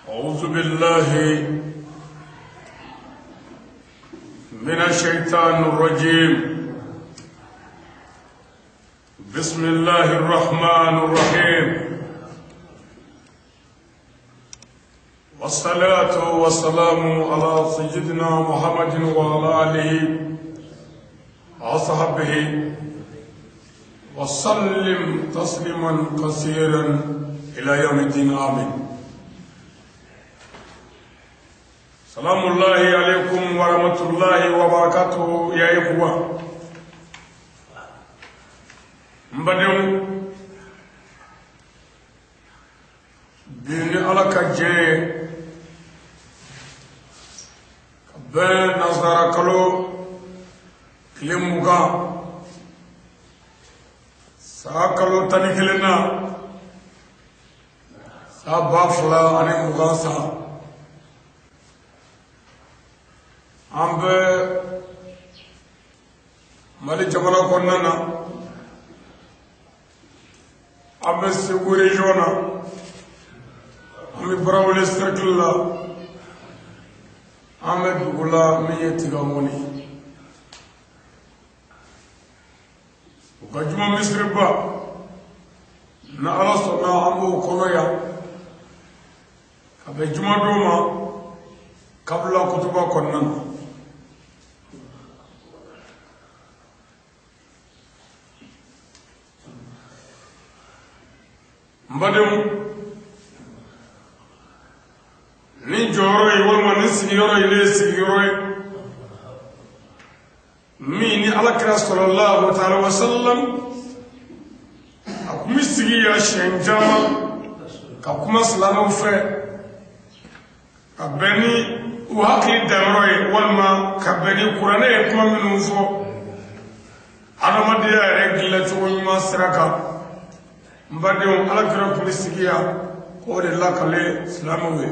أعوذ بالله من الشيطان الرجيم. بسم الله الرحمن الرحيم. والصلاة والسلام على سيدنا محمد وعلى آله وصحبه وسلم تسليما كثيرا إلى يوم الدين. آمين. سلام الله عليكم ورحمة الله وبركاته يا إخوة. مبدئ بني على كجي بين نظر كلو كلموكا ساكلو تنكلنا سابافلا أني مغاسا ambe mali jamana konnana ambe Segu region ambe Barawuli cercle la ambe dugula miyeti gamoni ukajuma Misri ba na ala sonna ambo konoya abe juma doma kabla kutuba konnana mbadum ni joro yi walma ni sigiyoro ile sigiyoro mi ni alakira sallallahu ta'ala wa sallam akumi sigiya shenjama ka kuma salama fe ka beni u hakili dayoro yi walma ka beni kurane kuma minnu fo adamadiya yɛrɛ gila cogo ɲuman sira kan mbadum alakira kumi sigiya ko de lakale silamu ye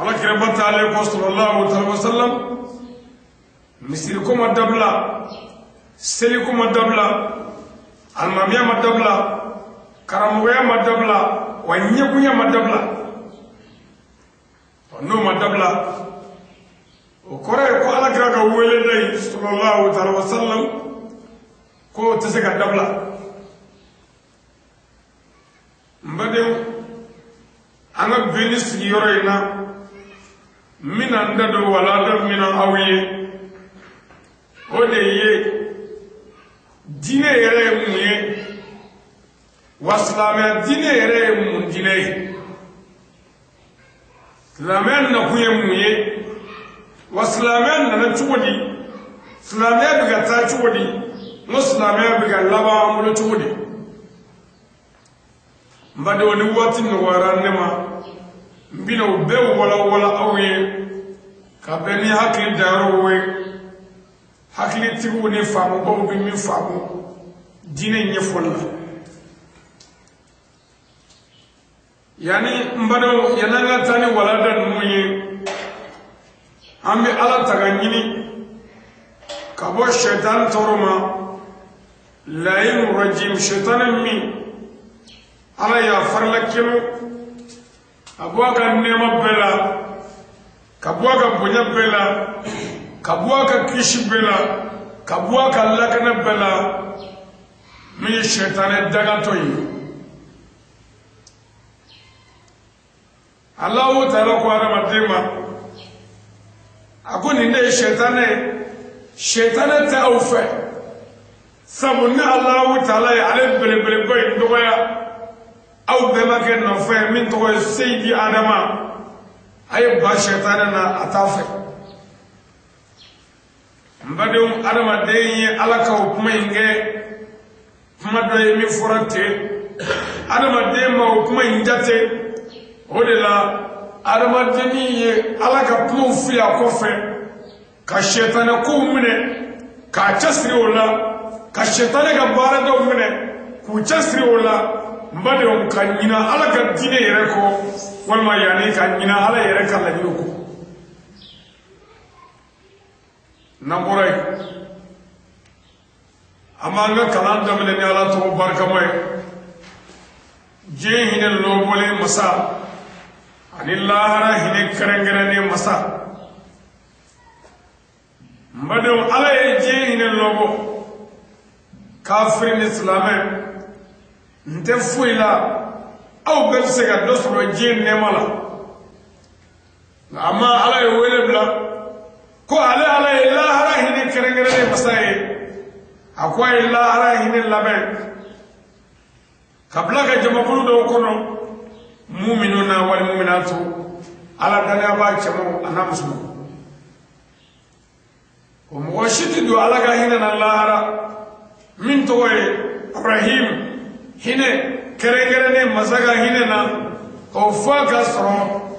alakira batale ko sallallahu alaihi wasallam misiri ko madabla seli ko madabla almamiya madabla karamoya madabla wa nyagunya madabla no madabla o kore ko alakira ga wele dai sallallahu alaihi wasallam ko tsega dabla mbadem anga beni sigiyoro ina mina ndado wala da mina awiye ode ye dine yere muye waslama dine yere mun dine lamen na kuye muye waslama na chudi slama biga ta chudi muslama biga laba mu chudi mbade woni wati no warannema mbino be wala awye ka beni hakli darowe hakli tigu ni famu bo bi mi famu dine nyefolla yani mbado yananga tani wala dan muye ambi ala taganyini ka bo shaytan toroma lain rajim shaytan mi ala ya farla kilo abwaga nema bela kabwaga bunya bela kabwaga kishi bela kabwaga lakana bela mi shetane daga toyi Allahu ta'ala ko ara madema akoni ne shetane ta ufe sabunna Allahu ta'ala ya ale bele boy ndoya aw bema ke no fe min to seydi adama ay ba shaytan na atafe mbadum adama de yi alaka kuma inge kuma do mi forate adama de ma kuma injate odela adama de ni alaka kuma fi akofe ka shaytan ko mune ka chasri wala ka shaytan ga bara do mune ku chasri wala mbade on kanyina ala ka dine yere ko walma yani kanyina ala yere ka la ko namurai amanga kalan damle ni ala to barka moy je hine lobole masa ani lahara hine karangarane masa mbadon ala ye je hine lobo kafir islame nte fuila aw bel sega dosro je nemala amma ala ye wele bla ko ala ye lahara hine karangarane masa ye akwa ye lahara hine labe kabla ka jamakulu do kono mu'minuna wal mu'minatu ala dana ba chamo anamusu o mo shiti do ala ga hina na lahara min to way ibrahim hine kere ne masaga hine na o fa ka soro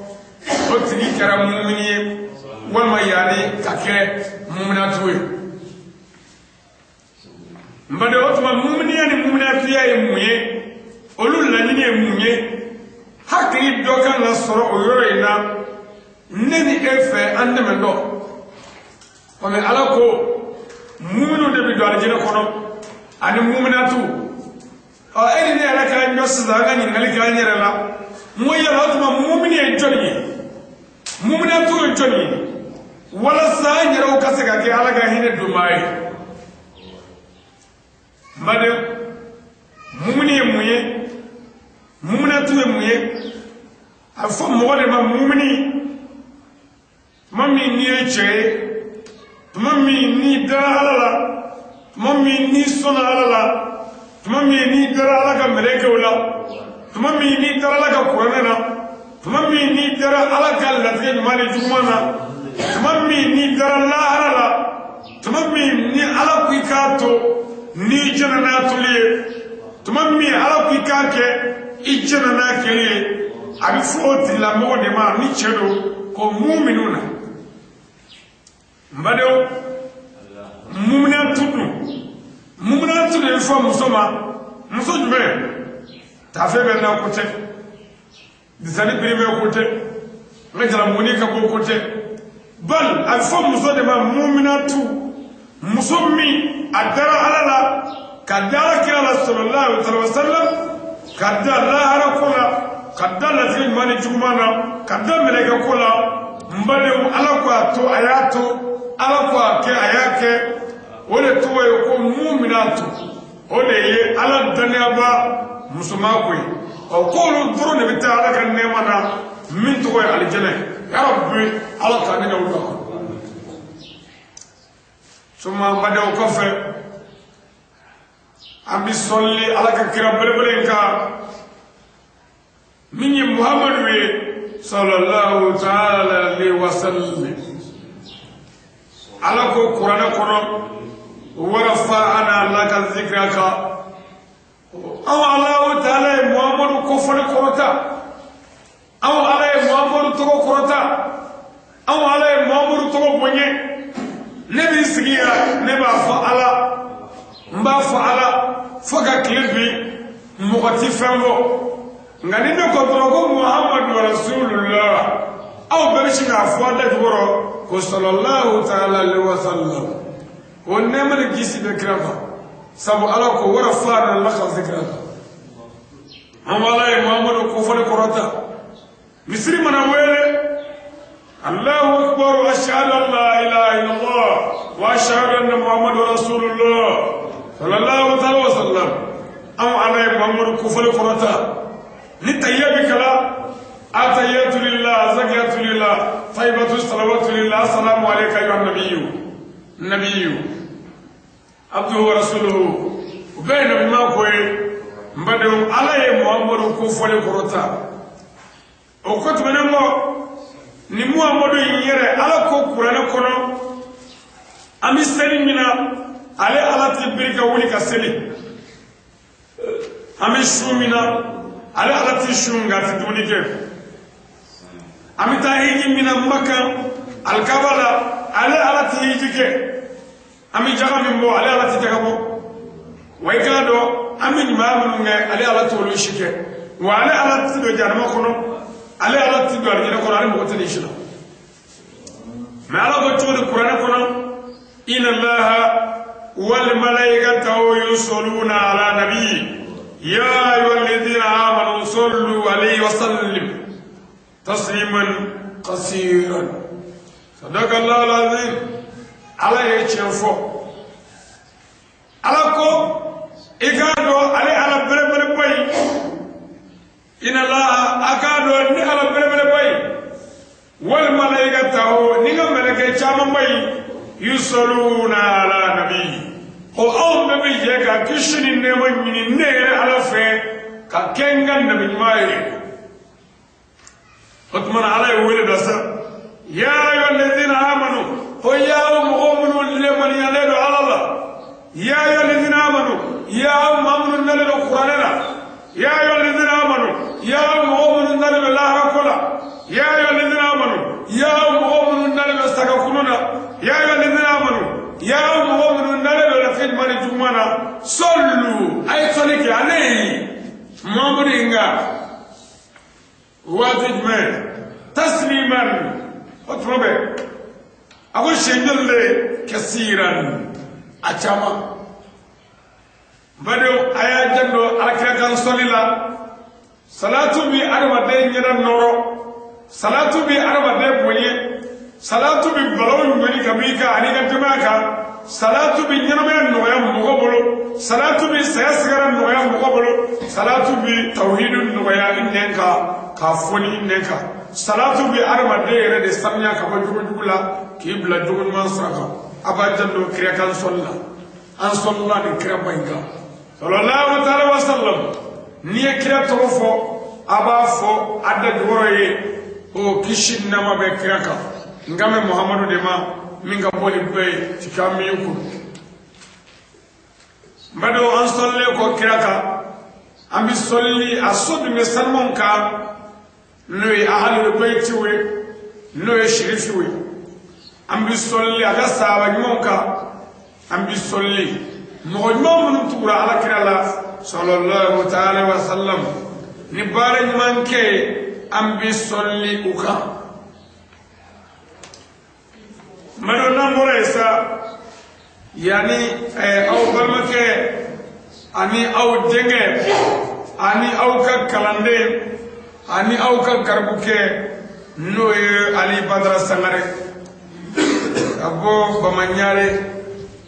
o tigi kara mu'miniye wal mayani kake mu'minatu mbade otuma mu'miniye ni mu'minatu ya mu'ye olu laɲini ye mun ye hakili dɔ kan ka sɔrɔ o yɔrɔ in na ne ni e fɛ an dɛmɛ dɔ kɔmi ala ko muminu de bɛ don alijinɛ kɔnɔ ani muminatu e ni ne yɛrɛ ka ɲɔ sisan an ka ɲininkali kɛ an yɛrɛ la n ko yala o tuma mumini ye jɔnni ye muminatu ye jɔnni ye walasa an yɛrɛw ka se ka kɛ ala ka hinɛ donbaa ye n baden mumini ye mun ye muminatu ye mun ye a fɔ mɔgɔ de ma mumini tuma min n'i ye cɛ ye tuma min n'i dara ala la tuma min n'i sɔnna ala la tuma min n'i dara ala ka mɛlɛkɛw la tuma min n'i dara ala ka kuranɛ na tuma min n'i dara ala ka latigɛ ɲuman ni juguman na tuma min n'i dara lahara la tuma min ni ala ko i k'a to n'i jɛna n'a toli ye tuma min ala ko i k'a kɛ i jɛna n'a kɛli ye a bɛ fɔ o tigilamɔgɔ de ma ni cɛ don ko muuminu na n badenw muminatu dun muminatu de bɛ fɔ muso ma muso jumɛn taafe bɛ na ko tɛ disani biri bɛ ko tɛ n ka jalamuguni ka bɔ ko tɛ bali a bɛ fɔ muso de ma muminatu muso min a dara ala la ka da ala kira la sallallahu alaihi wa sallam ka da lahara ko la ka da latigɛ ɲuman ni juguman na ka da mɛlɛkɛ ko la n badenw ala ko a to a y'a to ala ko a kɛ a y'a kɛ o de tɔgɔ ye ko muminatu o de ye ala daniyaba musoman ko ye ɔ k'olu dɔrɔn de bɛ taa ala ka nɛɛma na min tɔgɔ ye alijɛnɛ yarabi ala k'an ne olu la soma n badenw kɔfɛ an bɛ sɔnli ala ka kira belebele in kan min ye muhamadu ye sallallahu ta'ala alaihi wa sallam ala ko kuranɛ kɔnɔ warafa ana ala ka zikira kan aw alahu ta'ala ye muhamadu kofɔli kɔrɔta aw ala ye muhamadu tɔgɔ kɔrɔta aw ala ye muhamadu tɔgɔ bonya ne b'i sigi yan ne b'a fɔ ala n b'a fɔ ala fo ka tile bi mɔgɔ ti fɛn fɔ nka ni ne ko dɔrɔn ko muhamadu rasulullah aw bɛɛ bɛ sin k'a fɔ a da jukɔrɔ ko sallallahu ta'ala alaihi wa sallam o nɛɛma ni kisi bɛ kira kan sabu ala ko wara fara la ka zikira kan an b'ala ye muhamadu kofɔli kɔrɔta misiri mana wele allahu akbar ashhadu an la ilaha illallah wa ashhadu anna muhammadu rasulullah sallallahu ta'ala wa sallam an ala ye muhamadu kofɔli kɔrɔta ni tayyiya bi kala atayatu lillah zakiyatu lillah tayyibatu salawatu lillah assalamu alayka ayyuhan nabiyyu abduhu wa rasuluhu ubay nabi ma koy mbade ala ye muhammadu kofɔli kɔrɔta o ko tumene mo ni muhammadu yere ala ko qur'an kono ami seli mina ale ala ti birika wuli ka seli ami shumina ale ala ti shunga ti duni ke ami ta hiji mina makka alkabala ale ala ti hiji ke ami jaga min bo ale ala ti jaga bo way ka do ami mamun nge ale ala to lu shike wa ale ala ti do jarma kono ale ala ti do arjina kono ale mo ko tani shila ma ala go to qur'an kono inna allaha wal malaikatu yusalluna ala nabi يا أيها الذين آمنوا صلوا عليه وسلم تسليما قصيرا صدق الله العظيم على يتشفو على كو إكادو على بربر باي إن الله أكادو على بربر باي والملائكة تهو نيغا ملائكة شامن باي يصلون على نبي o aw be je ka kishini ne wanyini ne ala fe ka kengan nabi mai otman ala wele dasa ya ayyuhalladhina amanu ho ya mu'minun liman yaladu ala allah ya ayyuhalladhina amanu ya mu'minun naladu qur'ana ya ayyuhalladhina amanu ya mu'minun naladu la hakula ya ayyuhalladhina amanu ya mu'minun naladu sakakununa ya ayyuhalladhina amanu ya mu'minun naladu في المال جمانا صلوا أي صليك عليه مامرينغا واجبين تسليما أطلبه أقول شنجل كثيرا أجمع بدو آيات جندو على كان صلي لا صلاة بي أربع دين يدا نورو صلاة بي أربع دين بني صلاة بي بلون بني كبيكا أنيكا جماكا salatu bi nyama noya mugobolo salatu bi sayasgara noya mugobolo salatu bi tauhidun noya innenka ka foni innenka salatu bi arba de yere de samnya ka bajugula kibla jugun man saka abajallo kriya kan solla an solla ni kriya bainka sallallahu ta'ala wa sallam ni kriya tofo aba fo adda joroye o kishin nama be kriya ka ngame muhammadu de ma minga boli bay ci kammi ko mbado an solle ko kiraka ambi solli asod me salmon ka noy ahlul bayti we noy sherifi we ambi solli aga sahaba mon ka ambi solli mo mon tura ala kirala sallallahu ta'ala wa sallam ni bare manke ambi solli uka madonna moresa yani aw balmake ani aw jenge ani aw ka kalande ani aw ka garbuke noye ali badra sangare abo bamanyare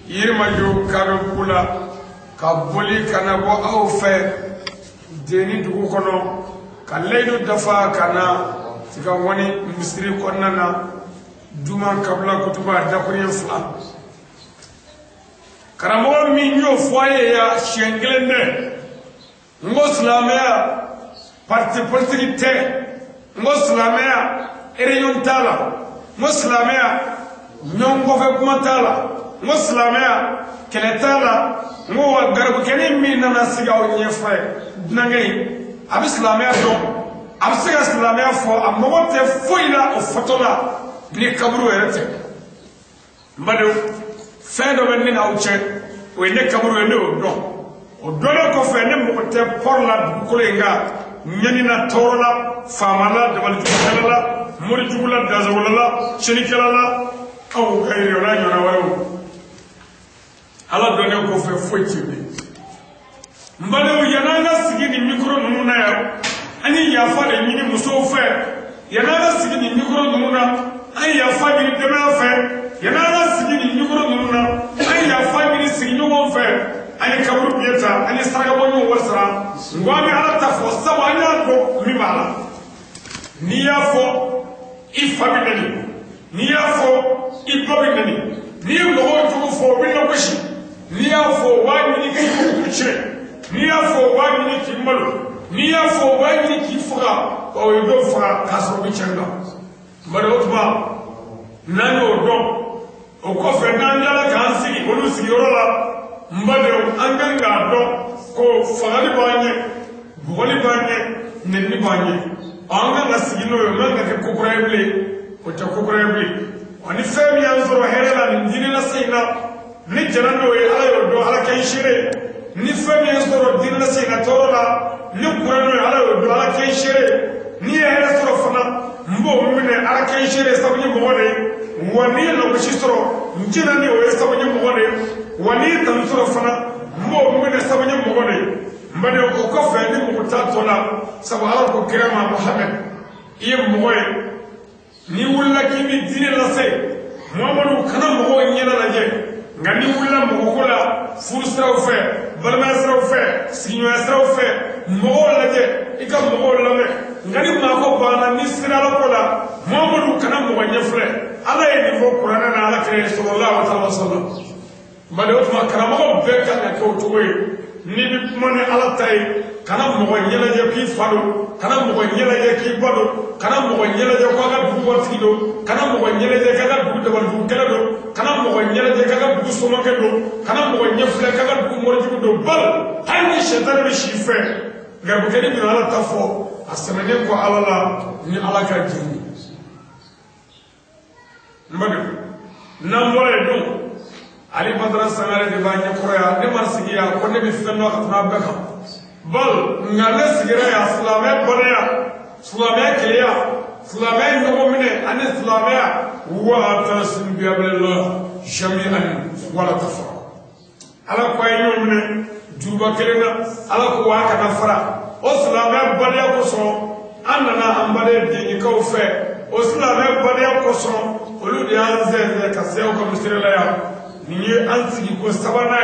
yirmaju kabe kula kabuli kana bo aw fe deni dugu kono kallaydo dafa kana tika woni misri konnana duma kabla kutuba dakuriye fula karamo mi nyo foye ya shenglende ngo islamia parti politique te ngo islamia ereyon tala ngo islamia nyongo fe kuma tala ngo islamia kele tala ngo wa garbu kene mi nana siga o nyefre nangay ab islamia do ab siga islamia fo amote foila o fotola ni kaburu erete mbado fedo benni na uche we ne kaburu ene o do ko fe ne mo te porla ko lenga nyani na torola famala de wal jumala mori jumala dazawala shenikala aw gayri wala nyona wayo ala do ne ko fe foiti mbado yananga sigini mikro nuna ya ani ya fa de nyini muso fe yananga sigini mikro nuna ay ya family dema fe yana sigini nyugoro nuna ay ya family sigini won fe ani kaburu bieta ani saraga bonyo warsara ngwami ala tafo sawa anya ko mi bala ni ya fo i family ni ya fo i family ni mo ko fo bi no kushi ni ya fo wa ni ki kuche ni ya fo wa ni ki malo ni ya fo wa ni ki fuga o do fuga kaso bi chenga madotuma nano do o ko fe nandala kan sigi olu sigi orola mbade anganga do ko fagali banye boli banye nenni banye anga na sigi no yo manga ke kokurable ko ta kokurable oni femi anzoro herela ni dini na sayna ni janano e ayo do ala kay shire ni femi anzoro dini na sayna torola ni kurano e ala do ala kay shire ni era soro fana mbo mine ala kay shire sabni mo wone wani no bishistro njina ni o sabni mo wone wani tan soro fana mbo mine sabni mo wone mbade o ko fe ni mo ta tola sabu ala ko kirama Muhammad iye moye ni wulla ki bi dine la se Muhammadu kana mo nyela la je ngani wulla mo ko la fusra o fe balma sra o fe sinyo sra o fe mo la je ika mo la me ngani ma ko bana ni sira la ko la Muhammadu kana mo nyefre ala ye ni mo Qur'ana na ala kire sallallahu alaihi wasallam mbade o ma kana mo be ka ko to ni bi mone ala tay kana mo nyela je ki falo kana mo nyela je ki bado kana mo nyela je ko ga bu wati do kana mo nyela je ga bu de wal kala do kana mo nyela je ga bu so ma ke do kana mo nyefle ga bu mo ji do bal hani shaitan bi shife ga bu kedi bi ala tafo asemene ko ala la ni ala ka jini mbadu namore do ali badra sangare de banya koya de marsigiya ko ne bi fenno xatna beka bal ngale sigira ya islame bonya islame kiliya islame no mine an islame wa tasim bi abillah jami'an wala tafarraq ala ko ayo mine juba kelena ala ko wa kana fara o islame bonya ko so anana ambale de ni ko fe o islame bonya ko so olu de anze ka se ko misrela ya ni ansigi ko sabana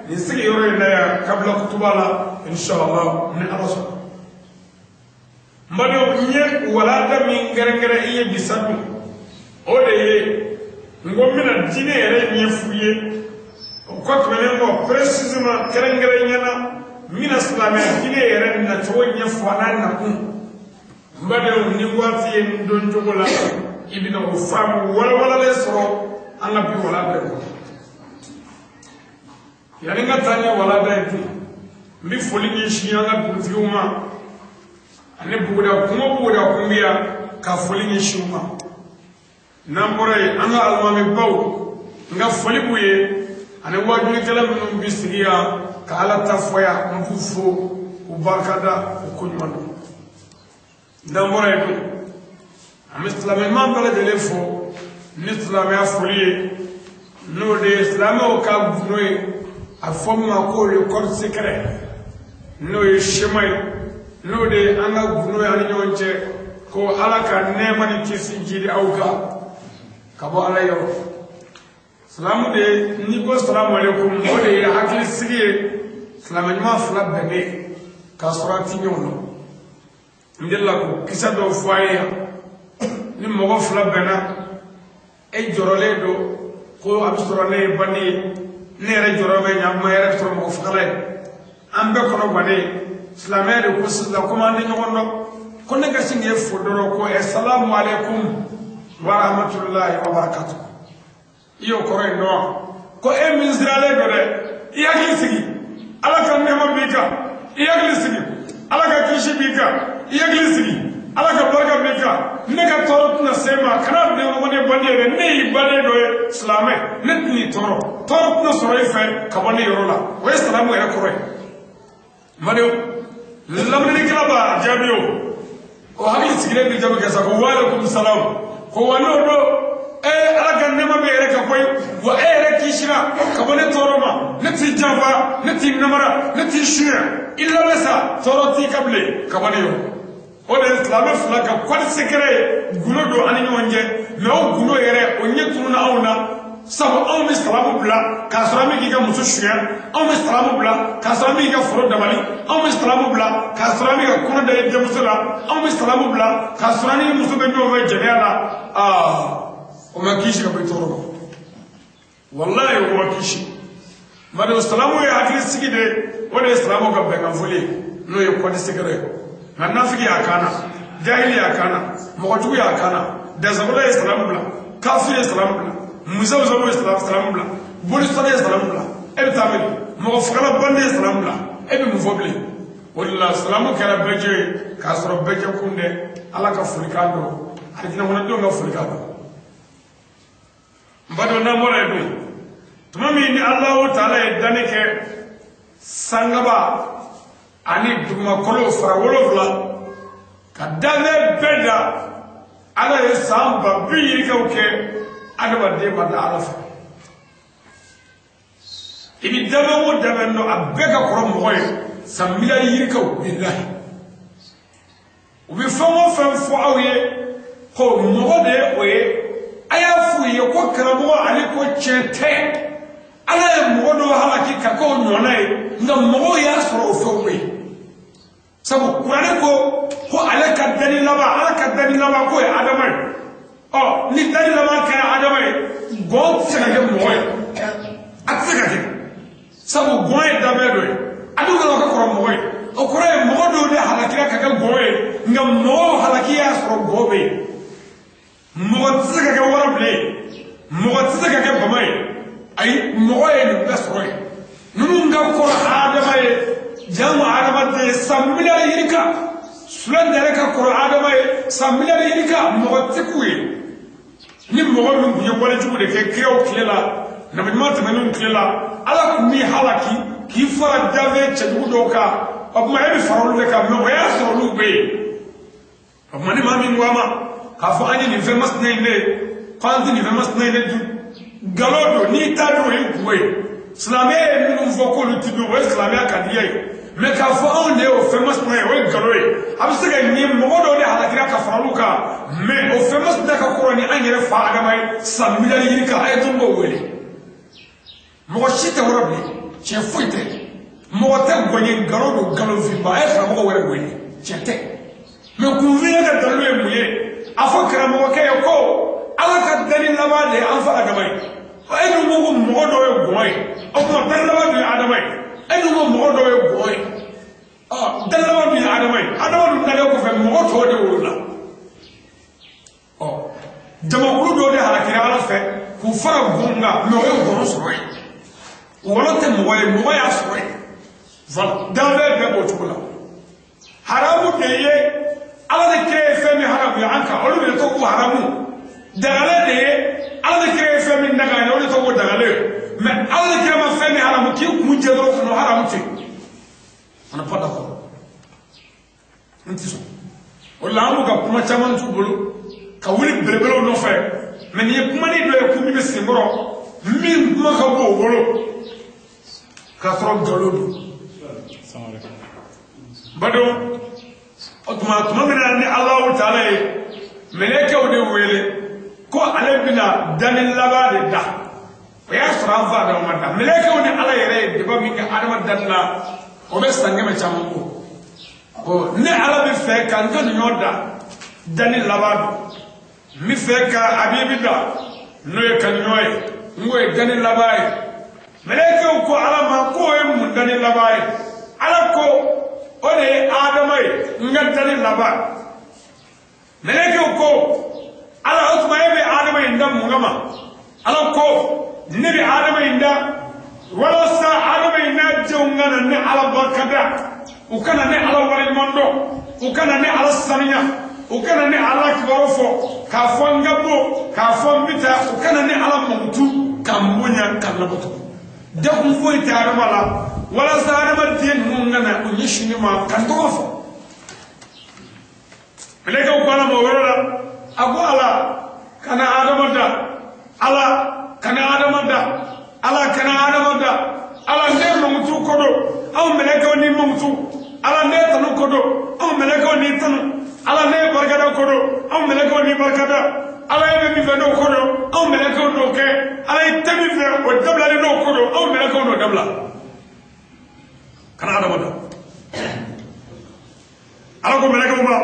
ni sigi yoro ina ya kabla kutubala inshallah ni araso mbado nye walada min garangara iye bisadu o de ye ngomina dine yere nye fuye ko tumene ngo precisement garangara nyana mina islami dine yere na to nye fwana na kun mbado ni wati ye don jogola ibina o famu wala le soro anga bi wala be yani nga tanya wala daiti mbi foli ni shiyanga dutiuma ane buda kumbiya ka foli ni shuma nambore anga almami baw nga foli buye ane wajuni kala mun bisiya ka ala tafoya mfufo ubarkada ukunyumano nambore do am islami man bala delefo ni islami afoli no de islami o ka bunoy a fomma ko le code secret no e shemay no de anga guno ya nyonche ko alaka nema ni kisi jiri auka kabo ala yo salamu de ni ko salamu alaikum o de hakli sigiye salamu ma fla bene ka surati nyono ndella ko kisa do foya ni mo fla bena e jorole do ko absorone bani nere jorobe nyamma yere to mo fakale ambe kono bane islamere ko sala ko mande nyondo ko ne gasi nge fodoro ko assalamu alaikum wa rahmatullahi wa barakatuh iyo ko rendo ko e misrale do de iyagi sigi ala kan ne mo bika iyagi sigi ala ka kishi bika iyagi sigi ala ka barka bika ne ka toro na sema kana de mo ne bande ne bande do islame ne ni toro toro na soro ife ka bande yorola o islamu ya kore mado lamri kala ba jabiyo o hali sigire bi jabi kasa ko wa alaikum salam ko wano do ala kan ne ma be re ka koy wa re kishira ka bande toro ma ne ti java ne ti namara ne ti shia illa lasa toro ti kable ka bande yo o de islam fla ka code secret guno do ani nyonje me o guno yere o nyetu na awna sabu aw mi salamu bla ka salami ki ga musu shuya aw mi salamu bla ka salami ga foro dabali aw mi salamu bla ka salami ga kono de de musula aw mi salamu bla ka salani musu be no ve jeriala o ma kishi ka be toro wallahi o ma kishi madu salamu ya akli sigide o de salamu ga be kan fuli no ye code secret nafiki akana jahili akana mokotu akana dazabula islam bla kafir islam bla muzawu islam bla bolisone islam bla e tamel mo fakala bande islam bla e bi mufobli wala salamu kala beje ka soro beje kunde ala ka fulikando adina wona do nga fulikando mbado na mole do tumami ni allah taala e danike sangaba ani duma kolo fara wolofla kadane beda ala ye samba bi ka oke adama de bada alafa ibi dama wo dama no abega koro moye sambila yirika billahi ubi famo fo awiye ko mogode oye aya fu ye ko karamo ali ko chete ala ye mogodo halaki ka ko nyonai nga mogo ya soro fo we sabu kurane ko ala ka dani laba ko ya adamai ni dani laba ka adamai go tsaka ke moy atsaka ke sabu goy dabedo adu ko ko moy o ko e mogodo de halakira ka goy nga mo halakiya soro gobe mo tsaka ke warable mo tsaka ke bamai ay mo e ni besroy nunu nga ko adamai jamu adamade sambila yirika sulan dere ka ko adamai sambila yirika mo tikuye ni mo lu buye ko le jubu de ke keo klela na ma tamanu klela ala kumi halaki ki fara dave chedu doka abuma e farolu de ka mo ya so lu be abuma ni mami ngwama ka fo ani ni famous name ne kwanzi ni famous name ne galodo ni tado e kuwe Islamé nous voulons le type de Islamé à Kadiye. Mais quand on est au famous point, on est galé. Après ça, il y a un moment donné à la tira kafaruka. Mais au famous point, quand on est en yere fa agamay, ça mila yirika ay tombo wele. Mo chite warabi, che fuite. Mo ta gonye galodo galofi ba ay fa mo wele wele. Chete. Mais ku viya da dalwe muye. Afo kra mo kay ko, ala ka dalil labade an fa agamay. Enu mo mogodo e goy o ko dalawa bi adamay enu mo mogodo e goy dalawa bi adamay du dale ko fe mogoto de wala jama kulu do de halakira ala fe ku fara gonga no e gono soy wala te mo ya soy val dale be bo tukula haramu de ye ala de kre fe mi haramu ya anka olu be to ko haramu dagale de ala de kre fe min daga ne olu to ko dagale mais ala de kre ma fe mi haramu ki mu je do ko haramu ti on pas d'accord ntiso wala amu ga kuma chaman tu bulu ka wuli belebelo no fe mais ni kuma ni do ko mi be singoro min kuma ka bo bolo ka tro dolodu bado otuma mina ni Allah taala meleke o de wele ko ale bina danil labade da ya sura va da umata meleke o ni ala yere de ba mi ka adama danna o be sangema chamango ko ne ala bi fe kan to nyoda danil labado mi fe ka abibi da no e kan noy ngoy danil labay meleke ko ala ma ko e mun danil labay ala ko o de adamay ngadani labay meleke ko ala utma yebe adama inda mungama ala ko nabi adama inda wala sa adama inda jongana ne ala barkada ukana ne ala wal mondo ukana ne ala samiya ukana ne ala kibarofo ka fongabo ka fombita ukana ne ala mutu kambunya kalabutu da kun foi tarmala wala sa adama tin mungana unyishini ma kandofo meleke ko ala mo wala abu ala kana adamada ala kana adamada ala kana adamada ala ne mamutu kodo aw meleke ni mamutu ala ne tanu kodo aw meleke ni tanu ala ne barkada kodo aw meleke ni barkada ala ye mi vendo kodo aw meleke do ke ala temi fe o dabla ni do kodo aw meleke do dabla kana adamada ala ko meleke ba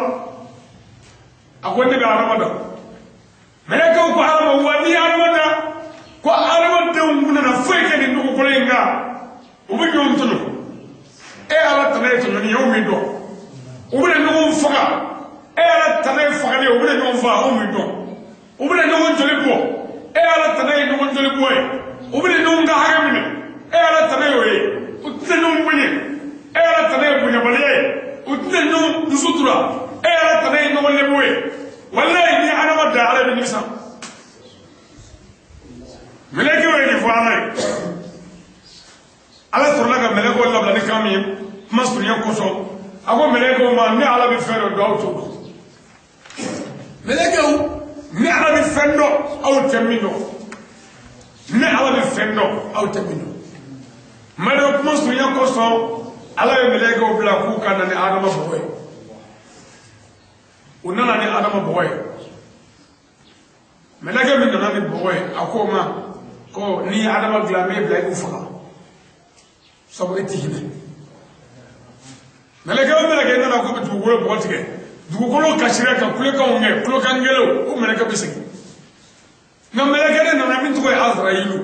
akwai daga aramada meleka ko arama wani aramada ko aramada nguna na feke ni ndugo kolenga ubi nyontunu e ala tane to ni yomi do ubi ndugo mfaga e ala tane faga ni ubi ndugo mfaga omi do ubi ndugo njoli bo e ala tane ndugo njoli bo ubi ndugo nga hagamine e ala tane yoye utne ndugo bunye e ala tane bunya bale utne ndugo nsutura e ala tane ndugo leboe wallahi ni ana wadda ala bi nisa meleke wani fana ala torla ga meleke wala bla ni kami masuriya koso ago meleke ma ni ala bi fero do auto meleke ni ala bi fendo au temino ni ala bi fendo au temino mado masuriya koso ala ye meleke o bila k'u ka na ni adama bɔgɔ ye u nana ni adama bɔgɔ ye meleke min nana ni bɔgɔ ye a ko ma ko ni adama dilan m'e bila i k'u faga sabu e ti hinɛ meleke o meleke nana k'u bɛ dugukolo bɔgɔ tigɛ dugukolo kasira ka kulekanw kɛ kulekan gɛlɛnw o meleke bɛ segin nka meleke de nana min tɔgɔ ye azrayilu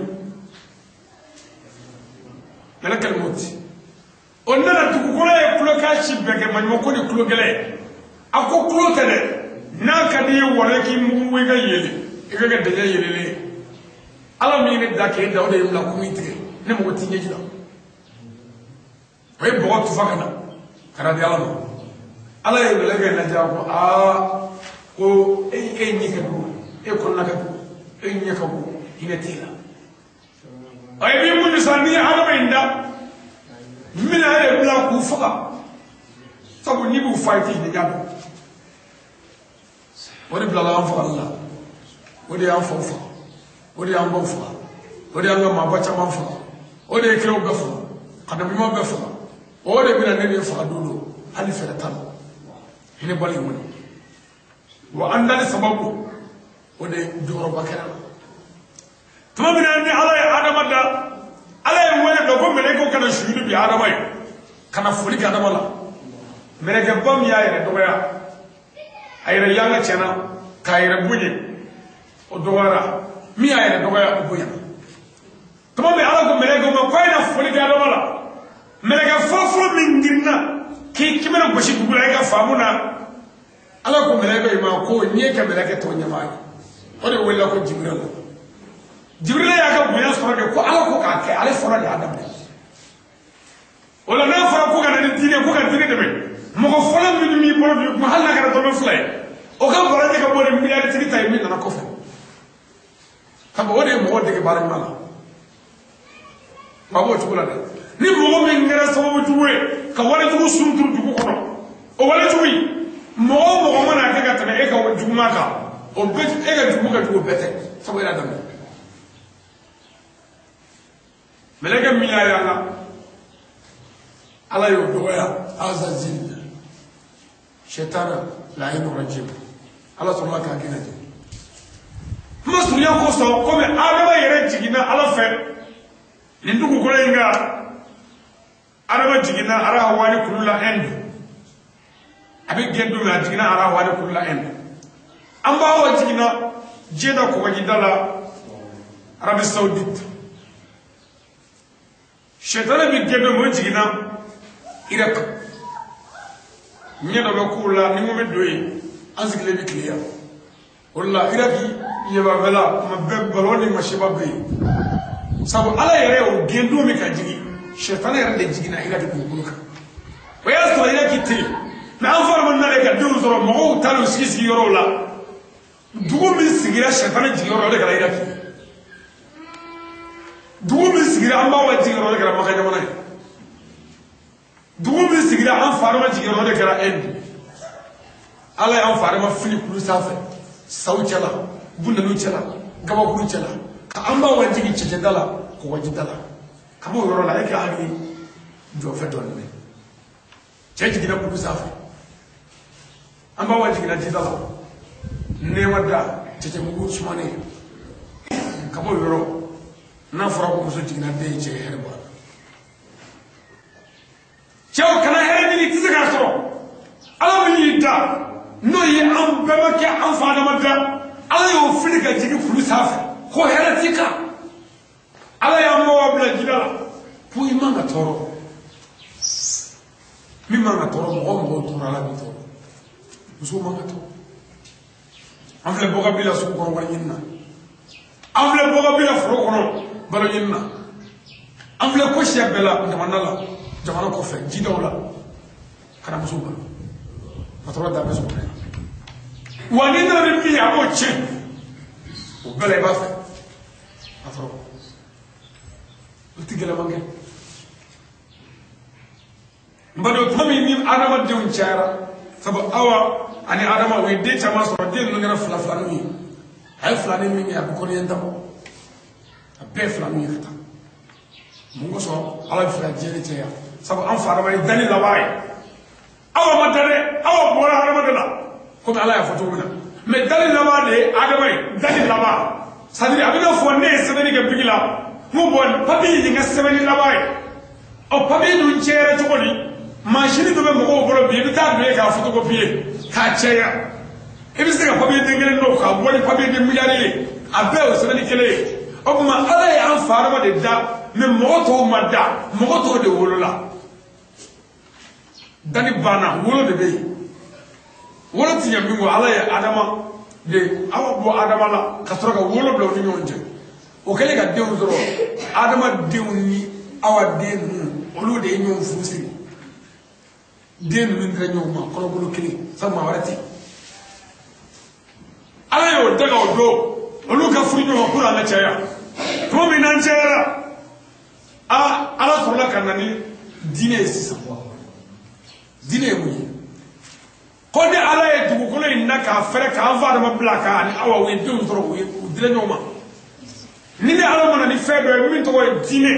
meleke le moti o nana dugukolo ye kulekan si bɛɛ kɛ maɲumako ni kulo gɛlɛn a ko kulo tɛ dɛ n'a ka di ye wɔrɔ k'i mugu i ka yeli i ka kɛ dɛgɛ yelelen ye ala min ne da k'e da o de ye bila kun min tigɛ ne mago t'i ɲɛji la o ye bɔgɔ tufa ka na ka na di ala ma ala ye meleke lajɛ a ko aa ko e ɲɛ ka jugu e kɔnɔna ka jugu e ɲɛ ka bon hinɛ t'e la a ye min mun san n'i ye adama in da n bɛna e de bila k'u faga sabu n'i b'u fa i t'i hinɛ ɲa o de bilala an fagali la o de y'an faw faga o de y'an baw faga o de y'an ka maaba caman faga o de ye kiraw bɛɛ faga ka nabiɲuman bɛɛ faga o de bɛna ne de faga don do hali fɛrɛ t'a la hinɛ bali wuli wa an dali sababu o de jɔyɔrɔba kɛra la tuma min na ni ala ye adama da ala ye wele dɔ ko mɛlɛkɛw kana suyuni bi adama ye kana foli kɛ adama la mɛlɛkɛba min y'a yɛrɛ dɔgɔya a yɛrɛ yanga tiɲɛna k'a yɛrɛ bonya o dɔgɔyara min y'a yɛrɛ dɔgɔya o bonyana tuma min ala ko mɛlɛkɛw ma ko a ye na foli kɛ adama la mɛlɛkɛ fɔlɔfɔlɔ min girinna k'i bɛna gosi dugu la i ka faamu na ala ko mɛlɛkɛ ma ko n'i ye kɛ mɛlɛkɛ tɔ ɲɛmaa ye o de welela ko jibirila jibirila y'a ka bonya sɔrɔ de ko ala ko k'a kɛ ale fɔlɔ de y'a daminɛ o la n'a fɔra ko ka na ni diinɛ ko ka diinɛ dɛmɛ mɔgɔ fɔlɔ minnu b'i bolo bi kuma hali n'a kɛra dɔrɔmɛ 2 ye o ka baraji ka bɔ ni miliyari ta ye min nana kɔfɛ sabu o de ye mɔgɔw dege baara ɲuman la wa b'o cogo la dɛ ni mɔgɔ min kɛra sababu jugu ye ka walejugu sunturu dugu kɔnɔ o walejugu in mɔgɔ o mɔgɔ mana kɛ ka tɛmɛ e ka juguman kan o bɛɛ e ka jugu ka jugu bɛɛ tɛ sabu e y'a daminɛ mɛlɛkɛ min y'a y'a la ala y'o dɔgɔya azazili shetana laayinu rajim ala sɔrɔla k'a gɛnɛ de kuma surunya kosɔn komi adama yɛrɛ jiginna ala fɛ nin dugukolo in kan adama jiginna arahawani kulu la Inde a bɛ gɛn don min a jiginna arahawani kulu la Inde an b'aw jiginna diɲɛ da kɔgɔjida la Arabi Saoudite shetana bi gɛn don min o jiginna Irak ɲɛ dɔ bɛ k'u la ni mun bɛ don yen an sigilen bɛ tile yan o de la Iraki ɲɛbafɛla tuma bɛɛ balon ni masiba bɛ yen sabu ala yɛrɛ y'o gɛn don min ka jigin shetana yɛrɛ de jiginna Iraki dugukolo kan o y'a sɔrɔ Iraki tɛ yen mɛ an fana ma nana ka denw sɔrɔ mɔgɔw taara u sigi yɔrɔw la dugu min sigira shetana jigiyɔrɔ o de kɛra Iraki dugu min sigira an b'aw jigiyɔrɔ o de kɛra Maka jamana ye dugu min sigira an farima jigiyɔrɔ o de kɛra Inde ala y'an farima fili kulu sanfɛ saw cɛla bundaniw cɛla gabakuru cɛla ka an b'aw jigi cɛcɛda la kɔgɔjida la ka b'o yɔrɔ la e ka hakili jɔfɛ dɔɔnin dɛ cɛ jiginna kulu sanfɛ an b'aw jiginna jida la nɛɛma da cɛcɛmugu sumanen ka b'o yɔrɔ n'a fɔra ko muso jiginna den ye cɛ hɛrɛ b'a la cɛw kana hɛrɛ ɲini tɛ se k'a sɔrɔ ala min y'i da n'o ye an bɛnbakɛ an fa adama da ala y'o fili ka jigin kulu sanfɛ ko hɛrɛ t'i kan ala y'an bawa bila jida la ko i man ka tɔɔrɔ min man ka tɔɔrɔ mɔgɔw tɔɔrɔ ala b'i tɔɔrɔ musow man ka tɔɔrɔ an filɛ bɔgɔbi la sugu kɔnɔ wari ɲini na an filɛ bɔgɔbi la foro kɔnɔ balo ɲini na an filɛ ko siya bɛɛ la jamana la jamana kɔfɛ jidaw la kana musow balo patɔrɔn da bɛ sɔrɔ kɛ wa ni nana ni min ye a b'o tiɲɛ o bɛɛ la i b'a fɛ patɔrɔn o tɛ gɛlɛman kɛ n ba dɔn tuma min ni adamadenw cayara sabu awa ani adama o ye den caman sɔrɔ den ninnu kɛra fila filaninw ye a ye filanin min kɛ a bɛ kɔnɔɲɛ ta a bɛɛ ye filaninw ye ka taa mun kosɔn ala bɛ fɛ ka diɲɛ caya sabu an fa adama dani lawaye awa madare awa bora adama dala comme Allah ya foto mina mais dani lawaye adama dani lawa c'est-à-dire abina fo ne sebeni ke bigila mo bon papi yi nga sebeni lawaye o papi dun chere tokoni machine do be mo bolo bi ta be ka photocopie ka cheya e bi se ka papi de ngene no ka boli papi de milliards abe o sebeni kele o kuma ala ya an fa adama de da mais moto madda moto de wolola dani bana wolo de be wolo ti yambi ngo ala ya adama de awa bo adama la ka soro ka wolo blo ni nyonje o kele ka dew zoro adama dew ni awa de nu olu de nyon fusi de nu ndra nyon ma ko bolo kele sa ma warati ala yo daga o do olu ka furi nyon ko ala chaya to mi nan chaya ala sɔrɔla ka na ni diinɛ ye sisan diinɛ ye mun ye ko ni ala ye dugukolo in na k'a fɛrɛ k'an fa adama bila ka ani awa u ye denw sɔrɔ u dila ɲɔgɔn ma ni ni ala mana ni fɛn dɔ ye min tɔgɔ ye diinɛ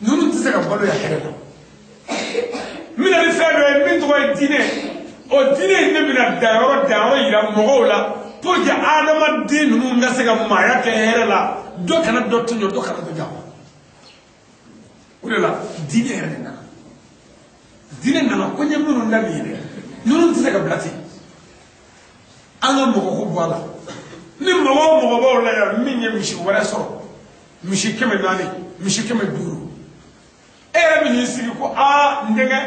ninnu tɛ se ka balo ya hɛrɛ la min na ni fɛn dɔ ye min tɔgɔ ye diinɛ o diinɛ in ne bɛna danyɔrɔ yira mɔgɔw la pour que adamaden ninnu ka se ka maaya kɛ hɛrɛ la dɔ kana dɔ tɔɲɔ dɔ kana dɔ janfa. Oula, dîner nana. Dîner nana, on y a mon ami. Nous ne sommes pas blatés. Anga moko boala. Ni moko la minye mishi wala so. Mishi keme nani, mishi keme duru. Era mi sigi ko ndenge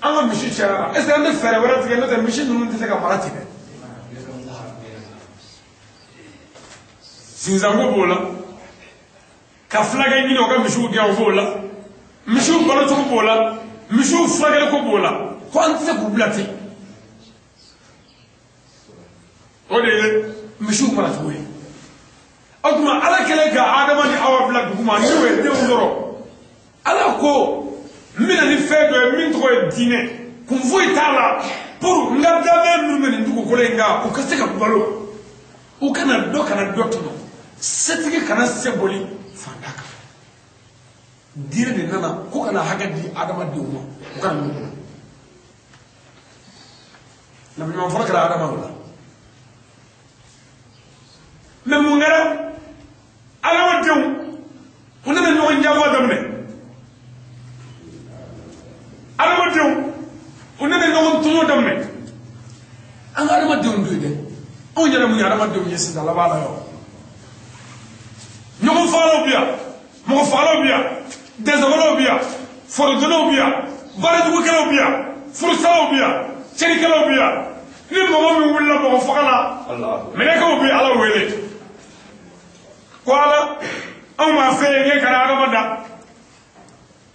anga mishi chara. Est-ce que on fait wala tige no mishi nous ne sommes pas malati. Sinzango bola. Ka flaga ni no ka mishi udia bola. Monsieur Baloto Bola, Monsieur Flagel Kobola, quantité pour blater. Monsieur Balatou. Augment à la Kelega, Adam et our black woman, you were de Zoro. Alors que, Minani fait de Mintro dîner, qu'on voit là, pour n'abdamer nous-mêmes du Kokolenga, ou Kaseka Balo, ou Canada, Canada, c'est que Kana symbolique, Fandaka. Dire de nana ko kana hagadi adama de mo kan na bi ma fara kala adama wala mais mo ngara adama de on na no njabo damne adama de on na no tuno damne an adama de on de on nyara mu adama de yesi da la bala yo no falo bia mo falo bia Desavolobia, Forodonobia, Baradubia, Fursalobia, Cherikalobia, Nibomi will love of Fala, Menekobia, Allah will it. Kuala, oh my fair, Canada,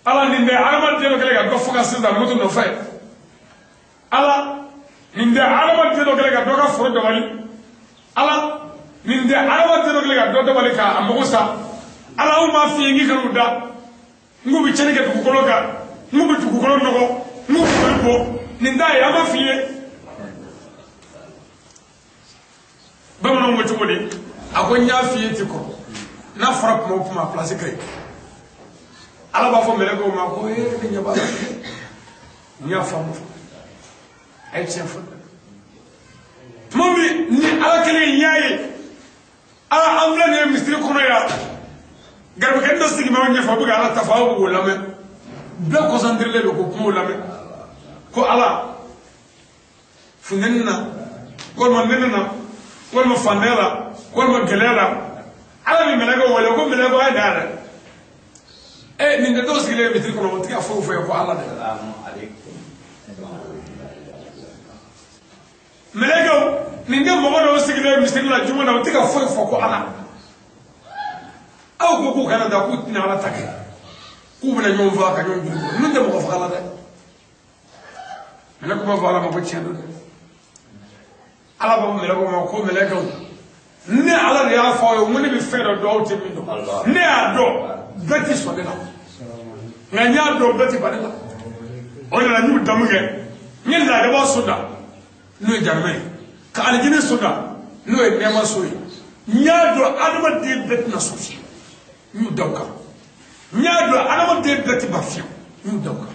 Allah in the Aramat Deloga, go focus in the Moton of Fire. Allah in the Aramat Deloga, Doga for the Valley. Allah in the Aramat Deloga, Dota Valika, and Mosa. Allah, my finger. Ngubi chenike tukukoloka, ngubi tukukolo noko, ngubi kwepo, nindaye ama fiye. Bama nongo chumodi, ako nya fiye tiko, na frap mo kuma place kre. Ala ba fo melego ma ko ni nyaba. Nya famu. Ay chefo. Momi ni ala kele nyaye. Ala amla ne mistri kono ya. Garba kendo sigi ma wanya fabu ala tafawu wala me bla ko sandrile lo ko mo lame ko ala funenna ko man nenna ko ma fanela ko ma gelela ala mi melago wala ko melago ay dara ni ndo sigi le mitri ko no tiga fo ko ala de assalamu alaykum melago ni ndo mo do sigi le mitri la juma na tiga fo ko ala aw ko kana da ku tina ala take ku bena ñom fa ka ñom jurgo lu dem ko fa la de mena ko ma fala ma ko ciendo ala ba mela ko ma ko mela ko ne ala ya fa yo mun bi fe do te mi do ne a do beti so de la nga nya do beti ba de la o na ñu damuge ñen la da ba soda no jarme ka aljine soda no e nema soyi nya do adama de bet na sofi ñu dawka ñaado adama de beti ba fiu ñu dawka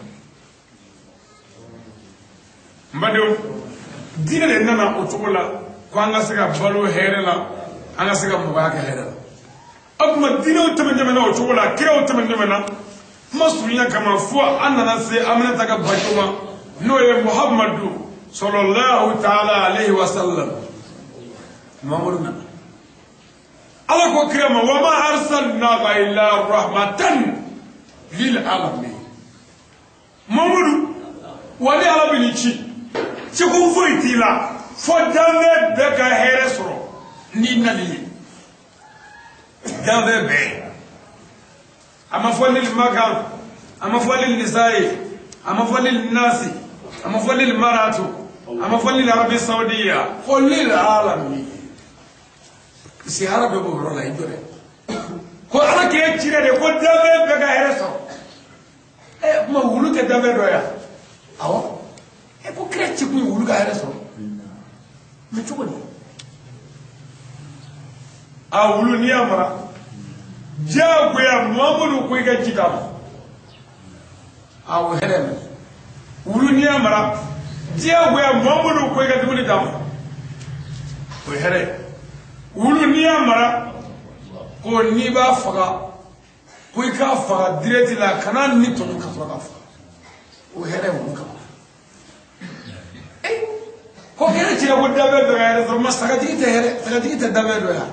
mbado dina le nana otola ko anga sega balo herela anga sega mubaka herela abma dina otamanya na otola kira otamanya na masunya kama fua anana se amana taka bajuma no ye muhammadu sallallahu ta'ala alayhi wa sallam mamurna ala ko kirama wa ma arsalna illa rahmatan lil alamin mamudu wali ala binichi ci ko foitila fo dambe be ka here soro ni nali dambe be ama fo lil makan ama fo lil nisai ama fo lil nasi ama fo lil maratu ama fo lil arabi saudiya fo lil alamin si arabe bo rola idore ko ala ke cire de ko dambe be ka here soro ma wulu ke dambe do ya awo e ko kreti ku wulu ka here soro me chuko ni a wulu ni amara jago ya mamulu ku ga jidama awo hedem wulu ni amara jago ya mamulu ku ga dum dam ko here wulu ni amara ko ni ba faga ko ka faga direct la kana ni to ka faga o here wulu ka ko kene ci ko dabe do ya so masakati te here sakati te dabe do ya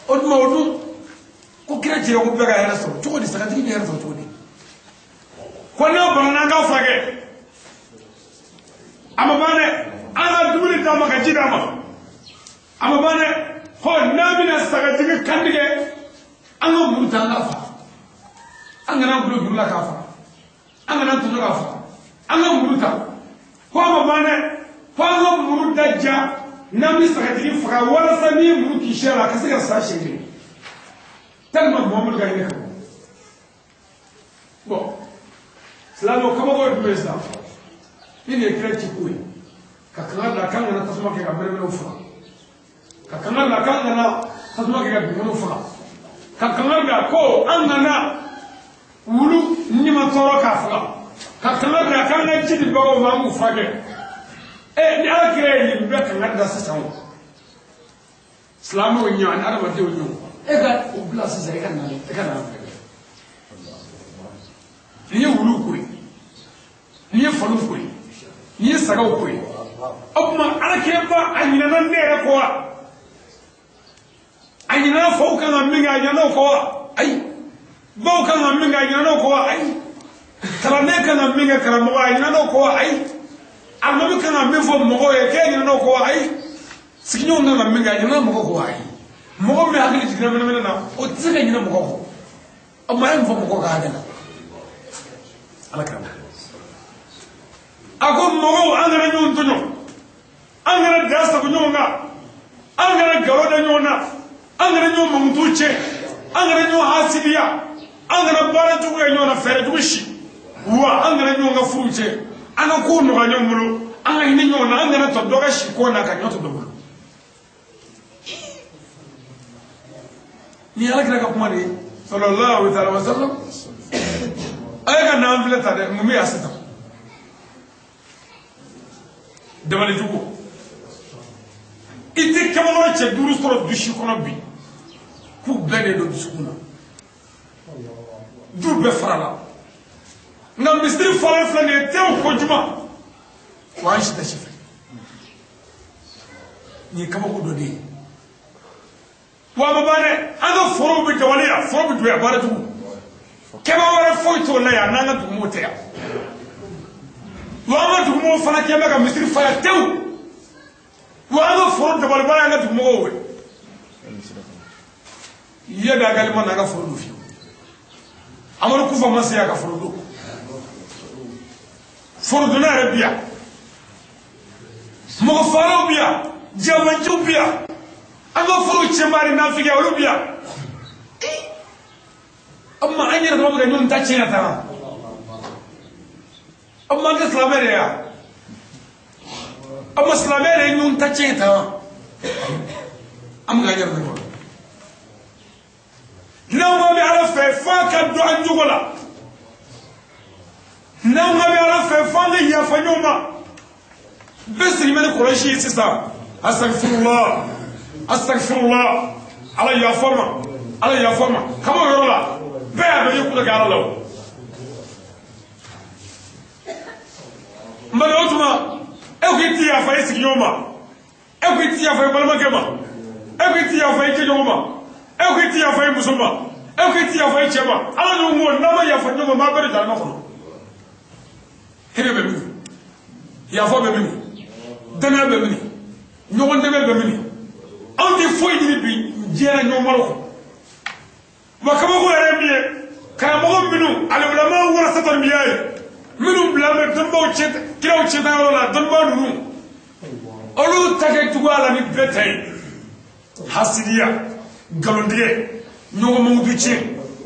on mawdu ko kene ci ko be ga here so to di sakati be here so to di ko no bana nga fage ama bane ana dubuli dama ka jidama ama bane ko nabina sakati kandige anga murta nga fa anga na bulu la ka fa anga na to ka fa anga murta ko ma bane ko anga murta ja nami sakati fa wala sani muruki shara ka sika sa shege tellement Muhammad ga ne bon slamo kama go mesa ini kreti kuwe ka kana la kanga na tasuma ke ga mere ufa ka kana la kanga na tasuma ke ga mere ufa ka kana la ko angana wulu ni ma toro ka fa ka kana la kanga jidi bago ma mu fage ni akire ni be kana da sasaw slamo nya an arama de onyo ga o blasi zai kana e kana ni wulu kuwe ni falu kuwe ni sagaw kuwe amma alake ba anyina nan ne ko anyina fo kan aminga anyina ko ai bo kan aminga anyina ko ai kala ne kan aminga kala mo anyina ko ai amma bi kan amin fo mo ye ke anyina ko ai sikinyo nan aminga anyina mo ko ai mo me hakili tigina mena na o tsika anyina mo ko amma en fo mo ko ga dana alaka ako mo angara nyon tonyo angara dasta ko nyonga angara garoda nyona angara nyon mumtuche angara nyon hasibiya angara bara tugo nyona fere tubishi wa angara nyonga furuche ana ko no ga nyomulu anga hini nyona angara to doga shikona ka nyoto dogo ni alaka ka kumari sallallahu alaihi wasallam ayga na amfile tade mumi asita demale jugo ite kamalo che duru soro dushi kono bi ku bene do dusukuna du be farala na mistri fala flane tew ko juma wa shi ta shifa ni kama ko dodi wa babane anga foro bi jawaliya foro bi ya bara jugo kema wara foito na ya nanga dumote ya wa ma dumo fana kema ka misiri faya tew wa ma foro de balbala nga dumo we yeda galima na ga foro fi amaro kufa masiya ka foro do na rabia mo faro bia jamanju bia anga foro chemari na fike olubia amma an yi da kuma ga yun ta ce na ta amma ga slamere ya amma slamere yun ta ce ta am ga yar da ko na mo bi ala fe fa ka do an jugola n'aw ŋa bɛ ala fɛ f'an ka yafa ɲɔgɔn ma bɛɛ sigilen bɛ ni kɔlɔsi ye sisan asagfirullah asagfirullah ala yafa ma ala yafa ma kaba o yɔrɔ la bɛɛ y'a dɔn i ye kulo kɛ ala la o mbali o tuma e ko i ti yafa i sigiɲɔgɔn ma e ko i ti yafa i balimakɛ ma e ko i ti yafa i kɛɲɔgɔn ma e ko i ti yafa i muso ma e ko i ti yafa i cɛ ma ala ɲɔgɔn ko n'a ma yafa ɲɔgɔn ma b'a bɛɛ de jalama kɔnɔ hinɛ bɛ min yafa bɛ min danaya bɛ min ɲɔgɔn dɛmɛ bɛ min anw tɛ foyi ɲini bi diɲɛ ɲɔgɔn malo kɔ wa kabako yɛrɛ min ye karamɔgɔ minnu alibulama warasatɔ miya ye minnu bila bɛ dɔnnibaw kiraw cɛtayɔrɔ la dɔnnibaw ninnu olu ta kɛ cogoya la ni bɛɛ ta ye hasidiya nkalontigɛ ɲɔgɔn mankutu tiɲɛ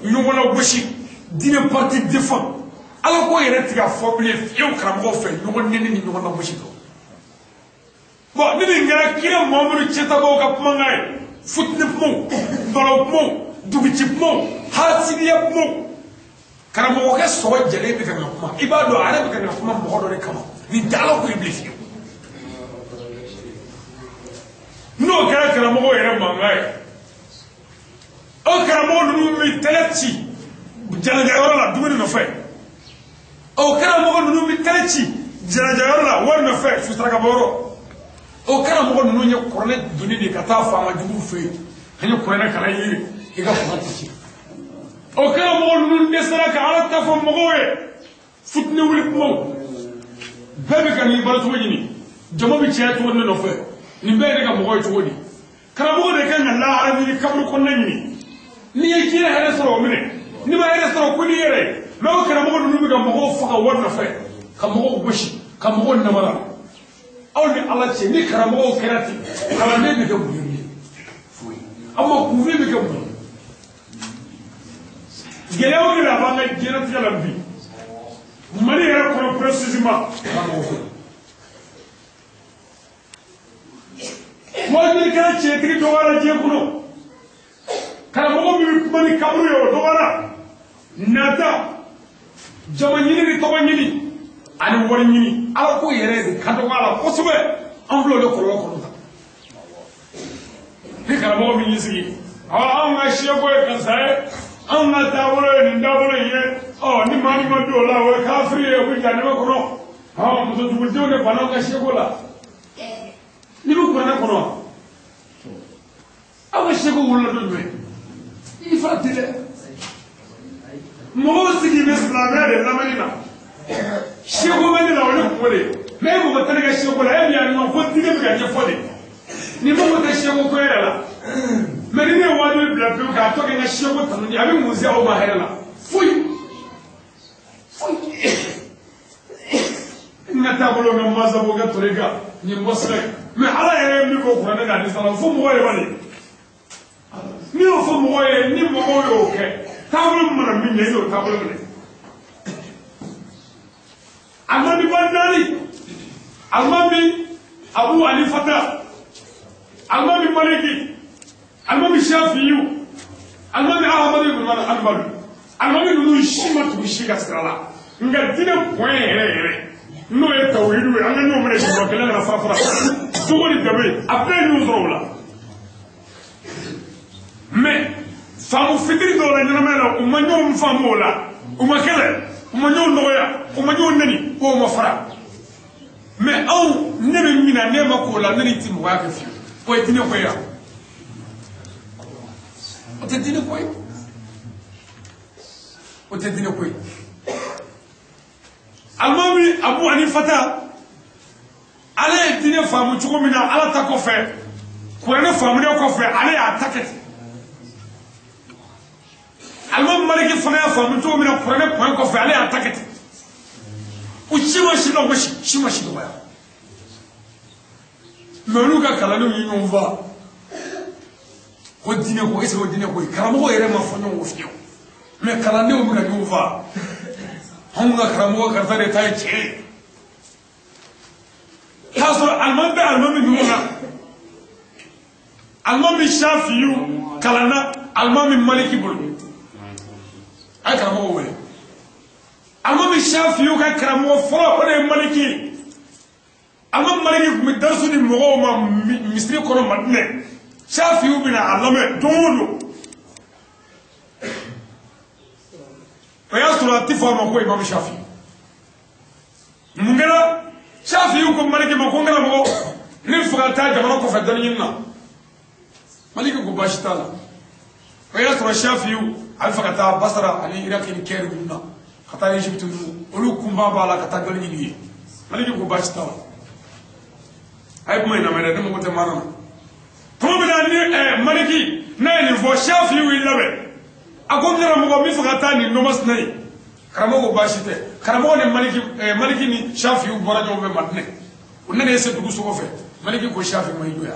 ɲɔgɔn lagosi diinɛ parti défend ala ko yɛrɛ ti ka fɔ bilen fiyewu karamɔgɔw fɛ ɲɔgɔn nɛni ni ɲɔgɔn lagosi dɔn bon ni nin kɛra kira mamadu cɛtabaaw ka kumakan ye futini kumaw balo kumaw duguci kumaw hasidiya kumaw karamɔgɔkɛ sɔgɔ jɛlen bɛ ka na kuma i b'a dɔn ale bɛ ka na kuma mɔgɔ dɔ de kama nin tɛ ala ko ye bilen fiyewu n'o kɛra karamɔgɔw yɛrɛ mankan ye o karamɔgɔ ninnu bɛ tɛlɛ ci jalajayɔrɔ la dumuni nɔfɛ o karamɔgɔ ninnu bɛ tɛlɛ ci jalajayɔrɔ la wari nɔfɛ susarakabɔyɔrɔ o karamɔgɔ ninnu ye kuranɛ donni de ka taa faama juguw fɛ yen an ye kuranɛ kalan yiri i ka kuranɛ tɛ ci o karamɔgɔ ninnu dɛsɛra ka ala ta fɔ mɔgɔw ye futini wuli kumaw bɛɛ bɛ ka nin balo cogo ɲini jama bɛ caya cogo ne nɔfɛ nin bɛɛ ye ne ka mɔgɔ ye cogo di karamɔgɔ de kan ka lahara ɲini kaburu kɔnɔna ɲini n'i ye diɲɛ hɛrɛ sɔrɔ o minɛ n'i ma hɛrɛ sɔrɔ ko n'i yɛrɛ ye mɛ o karamɔgɔ ninnu bɛ ka mɔgɔw faga wari nɔfɛ ka mɔgɔw gosi ka mɔgɔw namara aw ni ala cɛ ni karamɔgɔw kɛra ten kalanden bɛ kɛ mun ye aw ma kunfin bɛ kɛ mun ye gɛlɛyaw de la b'an ka diɲɛlatigɛ la bi mali yɛrɛ kɔnɔ précisément karamɔgɔ fɛ mɔgɔ kɛra cɛtigi dɔgɔyara diɲɛ kɔnɔ karamɔgɔ min bɛ kuma ni kaburu ye o dɔgɔyara nata jama ɲini ni tɔgɔ ɲini ani wari ɲini ala ko yɛrɛ de ka dɔgɔ a la kosɛbɛ an filɛ o de kɔlɔlɔ kɔnɔ tan ni karamɔgɔ min y'i sigi anw ka siyɛko ye karisa ye anw ka taabolo ye nin taabolo in ye ni maa min ma don o la o ye kafiri ye o bɛ janɛmɛ kɔnɔ musojugudenw de banna anw ka siyɛko la n'i bɛ kuranɛ kɔnɔ aw ka siyɛko wolola don jumɛn i fana tɛ dɛ mɔgɔw sigi bɛ silamɛya de lamɛnni na seko bɛ ne la o ye kungo de ye mɛ e mɔgɔ tɛ ne ka seko la e min y'a ɲɔgɔn fo diinɛ bɛ ka ɲɛfɔ de ni mɔgɔ tɛ seko ko yɛrɛ la mɛ ni ne ye wajibi bila pewu k'a tɔ kɛ n ka seko tanu di a bɛ mun se aw ma hɛrɛ la foyi foyi n ka taabolo n ka masaw ka tori kan nin bɔ sɛbɛn mɛ ala yɛrɛ ye min fɔ kuranɛ kan ni sala fo mɔgɔ ye wale n'i y'o fɔ mɔgɔ ye ni mɔgɔw y'o kɛ taabolo min mana min ɲɛ i y'o taabolo minɛ alimami bandari alimami abu alifata alimami maliki alimami shafiyu alimami ahamadu ibn hanbal alimami ninnu si ma tugu si ka sira la nka diinɛ pɔn yɛrɛ yɛrɛ n'o ye tawhidu ye an ka ɲɔgɔn minɛ jɔyɔrɔ kelen kana fara fara cogo ni dabe a bɛɛ ye ɲɔgɔn sɔrɔ o la mɛ faamu fitiri dɔw la ɲɛnamaya la u ma ɲɔgɔn faamu o la u ma kɛlɛ u ma ɲɔgɔn nɔgɔya u ma ɲɔgɔn nɛni k'o ma fara mɛ anw ne bɛ min na ne ma k'o la ne ni ti mɔgɔya kɛ fiyewu o ye diinɛ ko ye yan o tɛ diinɛ ko ye o tɛ diinɛ ko ye alimami abu hanifata ale ye diinɛ faamu cogo min na ala ta kɔfɛ kuranɛ faamuya kɔfɛ ale y'a ta kɛ ten alimami maliki fana y'a faamu cogo min na kuranɛ pɔn kɔfɛ ale y'a ta kɛ ten u si ma si lagosi si ma si dɔgɔya mɛ olu ka kalandenw ye ɲɔgɔn fa ko diinɛ ko est-ce que o diinɛ ko ye karamɔgɔ yɛrɛ ma fɔ ɲɔgɔn ko fiyewu mɛ kalandenw bɛ ka ɲɔgɔn fa anw ka karamɔgɔ karisa de ta ye tiɲɛ ye k'a sɔrɔ alimami bɛ alimami ninnu na alimami shafiyu kalanna alimami maliki bolo a ye karamɔgɔ wele alimami أما بشافيو كرام وفرا ولا مالكي أما مالكي مدرسو دي مغوما مصري كونو مدنة شافيو بنا علامة دونو ويا سورة تفهم أقوى إمام شافيو مungela شافيو كم مالكي ما كونغلا مغو نفقتا جمانا كفدانينا مالكي كباشتالا ويا سورة شافيو الفقتا بصرة على إيراكي كيربنا خطا يجبتو ولو كمبابا لا كتا غليني مالكي كباشتالا أي بما ينام يدنا مغو تمانا كم بنا مالكي نايني فو شافيو إلا أقوم نرى مغو مفقتاني نومس ناي كرامو باشته كرامو ne maliki ni shafi u bora jo be matne unne ne se dugu suko fe maliki ko shafi mai doya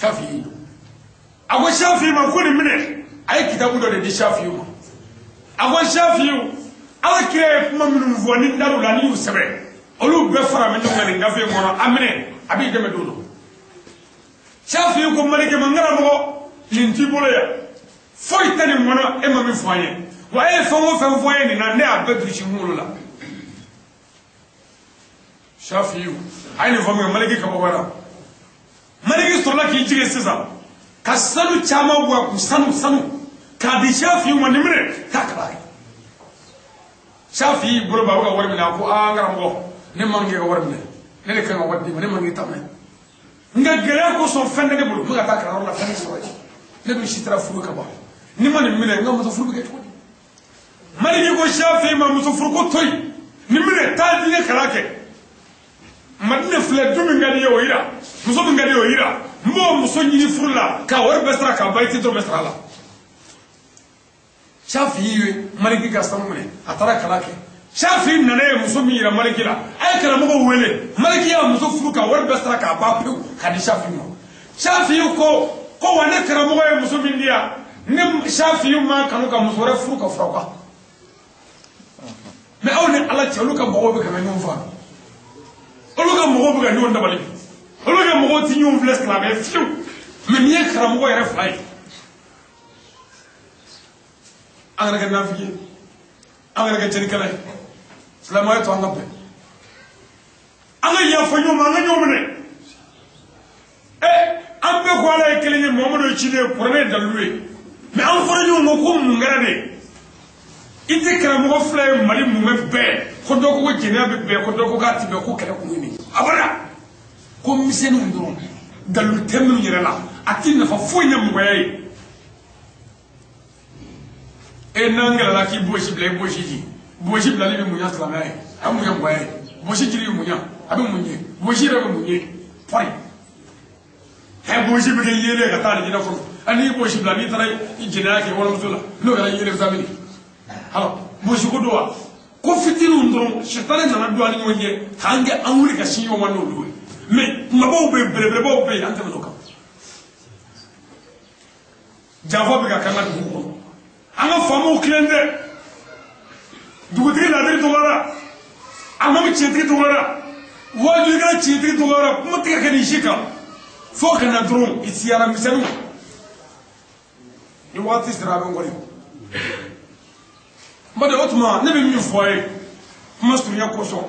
shafi ago shafi ma ko ni mine ay kitabu do de shafi u ago shafi u ala kire kuma minu voni ndaru la ni usebe olu be fara men ngani ngafe mono amine abi deme dolo shafi u ko maliki mangara mo linti bolo ya foi tani mono e ma mi foye waye fango fan foye ni na ne abedru ci mulu la shafiu ayni fango maliki ka bogara maliki storla ki jige sisa kasanu chama bwa ku sanu ka di shafiu manimre takra shafi buru ba ga warmi na ko angara ngo ne mangi ga warmi ne le kan waddi ne mangi tamay nga gere ko so fende de buru ga takra la fende so ne bi shitra furu ka ba ni man mine nga mo furu ga ko maliki ko shafi ma muso furko toy ni mine ta dinga karake madina fle dumi ngadi yo ira muso ngadi yo ira mbo muso nyini furla ka war besra ka bayti to besra la shafi maliki ka samune atara karake shafi nane muso mi ira maliki la ay kala mo wele maliki ya muso furu ka war besra ka ba pu ka di shafi mo shafi ko wane kala mo ya muso mi ndia nem shafi ma kanu ka muso ra furu ka froka mais on est à la tchalou ka mogo be ka ñom fa olu ka mogo be ka ñom dabali olu ka mogo ti ñom fles la be fiu mais mi kara mogo yere fay angara ka nafiki angara ka teni kala salama to anga be anga ya fa ñom anga ñom ne ambe ko ala kele ni momo ci de pour ne daluwe mais an fa ñom ko mu ngara de ite karamogo fle mali mume be ko doko ko jena be ko doko ka tibe ko kala ko ni abara ko misenu ndon dalu temu nyere la atina fa fonya mwaye e nangala la ki boshi bla li munya klamay amu ya mwaye boshi jiri munya abu munye boshi ra munye pori he boshi be yele ka tani jina ko ani boshi bla ni taray jina ke wala musula no ga yele zamini alors boshi ko doa ko fitinu ndron shetane nana do ani wonje hange anwuri ka sinyo wano do mais mabo be brebe bo be ante no ka java be ka kana ko anga famu klende dugutri la dir dolara anga mi chetri dolara waju ga chetri dolara mutika ka ni shika fo kana ndron isiara misanu ni wati strabe ngori mbade otuma ne be mi foye masturiya ko so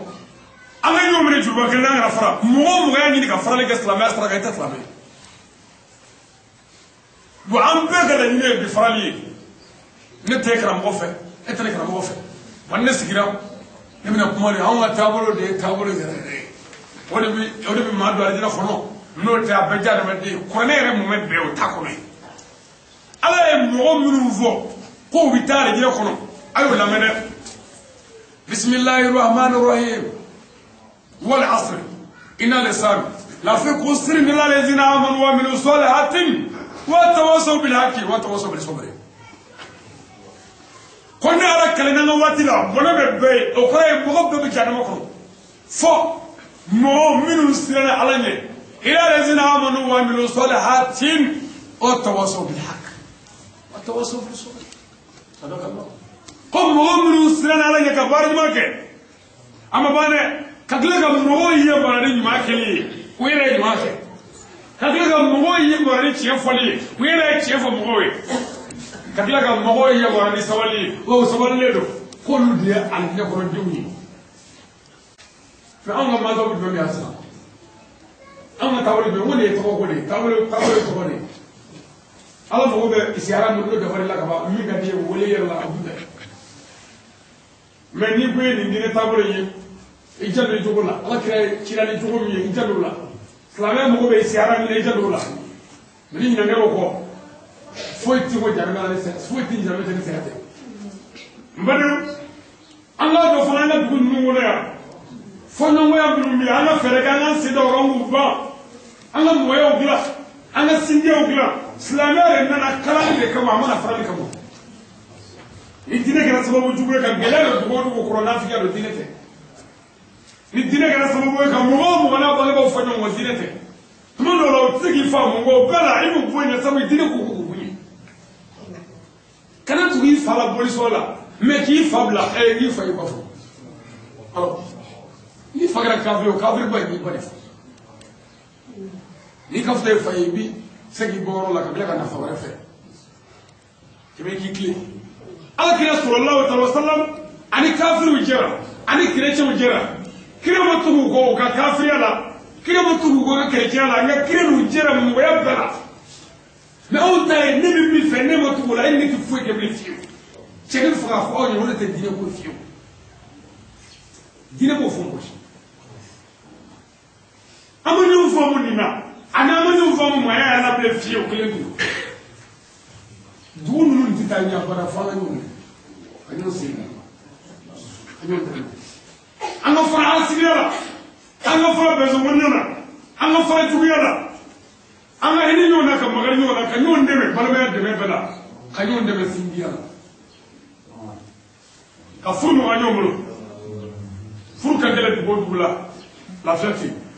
anga ñu mëne juba kala nga fara mo ga ñi ka fara le islam astra ga islam bu am be ga ñi bi fara li ne te kram ko fe etale kram ko fe man ne sigira ne mina kuma le anga tabolo yere wode bi ma do ala dina khono no te abja de mede ko ne re mo mede o takome ala e mo munu vo ko bitare dina khono أيوة لمن بسم الله الرحمن الرحيم والعصر إن الإنسان لفي خسر إلا الذين آمنوا وعملوا الصالحات وتواصوا بالحق وتواصوا بالصبر كنا على كلمة واتلا ولا ببي أخرى مغب بجانا مكرو فمؤمن سيرنا على إلى الذين آمنوا وعملوا الصالحات وتواصوا بالحق وتواصوا بالصبر صدق الله قم مؤمن سيرنا على كبار ماكه أما بانه كتلك مغوي يبارين ماكلي ويري ماكه كتلك مغوي يبارين شيفولي ويري شيف مغوي كتلك مغوي يبارين سوالي هو سوالي له كل دي على نقول الدنيا فأنا ما زال بدون ياسنا أنا تقول بيقولي تقولي تقولي الله مو بسيارة نقول دبر الله كبا مين كذي ولي يلا أبدا مني بيني دين تقولي إجازة يجولا الله كلا يجولا إجازة سلامة مو بسيارة من إجازة مني نعرفه فويتي وجرنا لسه فويتي جرنا لسه هذا بدو الله دفعنا بقول نقولها فنويا بنومي أنا فرقنا سيدا وراموبا أنا مويا وغلا أنا سنديا وغلا سلامة رننا كلام لك ما أنا فرق كم الدين كنا سبب وجوبه كان جلنا دكتور وكورونا فيها الدينته الدين كنا سبب وجوبه كان مغامو أنا بقى بفنو وزينته ثم لو تيجي فهم وبلا إنه بوين سامي الدين كوكو بوين كنا تقول فلا بوليس ولا ما كيف فبلا كيف يبغى ni fagra kafir o kafir ba ni bane ni kafte fay bi segi boro la kabla kana fawra fe kebe ki kle ala kira sallallahu alaihi wasallam ani kafir ujira ani chrétien ujira kire mo tugu ko ka kafir ala kire mo tugu ko ka chrétien ala nga kire ujira mo ya bala mais on ta ne bi fe ne mo tugu la ni ki fo ke bi fiu chege fra fo ni wala te dine ko fiu dine ko fo ko amanu fomu nina ana amanu fomu moya ana ble fiyo klengu dunu nun titanya bara fala nyone anyo sina anyo anga fara asira anga fara bezo wonyona anga fara tugiyala anga hini nyona ka magar nyona ka nyon deme balbe deme bela ka nyon deme sindiya ka furu anyo mulo furu ka dele dubula la fête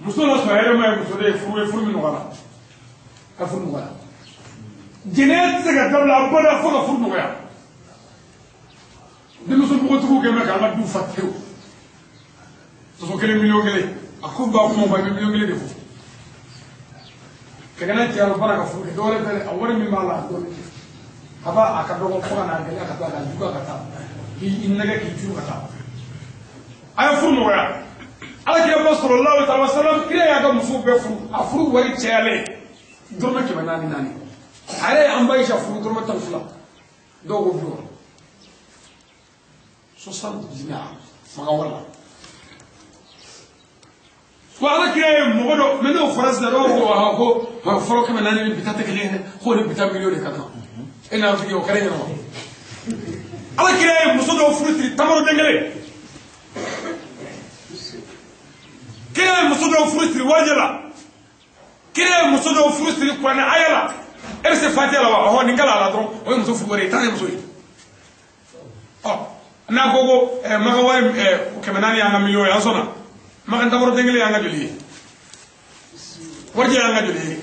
musola soyere ma musole furu min wala ka furu wala jinet sega dabla bada fo ka furu wala de musul ko tugu ke ma ka ma du fatew so kele million gele akumba ko ba million gele defo kagana ti alo bara ka furu dole dole awari mi mala dole haba akadogo ko na gele ka ta duka ka ta innaga ki ju ka ta ay furu wala ala kira sallallahu alaihi wasallam kira ya ga musu be furu afuru wari chele dorma ke banani nani are an bai sha furu dorma tanfula dogo bro 60 dinar maga wala wala kira mo do meno faras da dogo ha ko foro ke banani bitata kele ko de bitam million kana ina fi yo kare no ala kira musu do furu tri tamaro dengele kire musodo frustri wajala kire musodo frustri kwana ayala erse fatela wa ho ningala la dron o muso fuwore tane muso yi oh na gogo maga wa kemenani anga million ya sona maga ndamoro dengele anga joli warje anga joli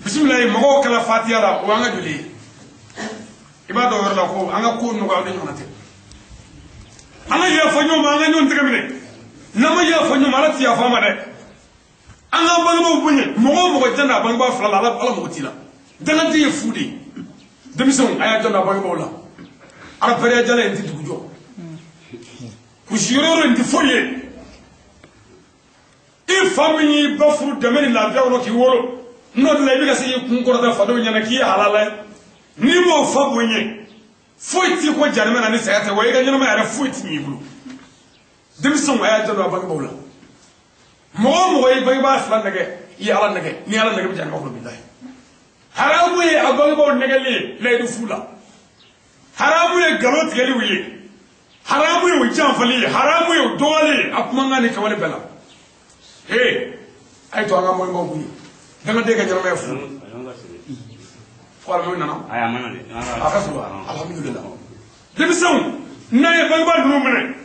bismillah mago kala fatiala o anga joli ibado warla ko anga ko no ga de nyonate anga ya fanyo ma anga nyon tegamine nama ya fanyo malati ya fama de anga bango bunye mo jana bango fala ala mo tila dana ti fudi demison aya jana bango la ara pere jana enti dugujo ku shiroro enti foye e famini bafru de meni la biawro ki woro no de la bi ga se kun ko da fado nyana ki halala ni mo fa bunye foiti ko jarme na ni sayate wo ga nyana ma ara foiti ni bulu demison aya jana bango la mo way bay ba flan nage yi ala nage ni ala nage bi jan ko billahi haramu ye abango nage le du fula haramu ye galot gali wi haramu ye wijan fali haramu ye dole akuma ni kawale bela ay to anga moy ngombu dama de ga jara me fu wala moy nana aya manale akasu alhamdulillah demison naye bagba du mene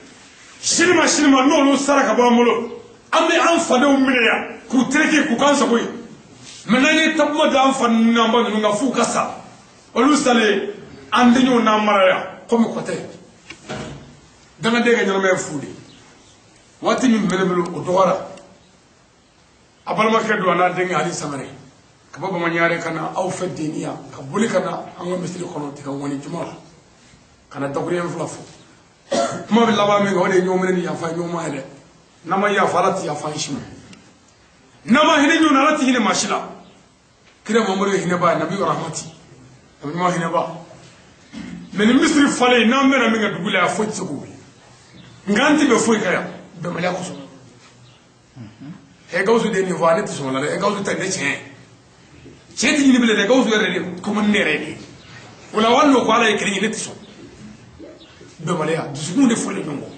shilima no lo saraka ba mulo ambe an fade ummiya ku treke ku kansa boy menani tabma da an fanna ba nga fu kasa olu sale ande nyu na maraya ko mi kote dama de ga nyama fuudi wati mi melebelu o dowara abalma kedo na de ngali samare ka baba ma nyaare kana aw fediniya ka buli kana an wa misli kono tika woni juma kana takuriyen fula fo kuma bɛ laban min kan o de ye ɲɔgɔn minɛ ni yafa ɲɔgɔn ma yɛlɛ n'a ma yafa ala ti yafa si ma n'a ma hinɛ ɲɔgɔn na ala ti hinɛ maa si la kira mamadu ye hinɛba ye nabi rahmati nabi ɲuman hinɛba mɛ ni misiri falen n'an bɛna min kɛ dugu la yan foyi tɛ se k'o ye nka an ti bɛ foyi kɛ yan bɛnbaliya kosɔn Gawusu de nin fɔ ale tɛ sɔn la dɛ Gawusu tɛ ne tiɲɛ tiɲɛ tɛ ɲini bilen dɛ Gawusu yɛrɛ de komi ne yɛrɛ de o la wali ko ala ye kelen ye ne tɛ sɔn bɛnbaliya dusukun de fɔlen ɲɔgɔn kɔ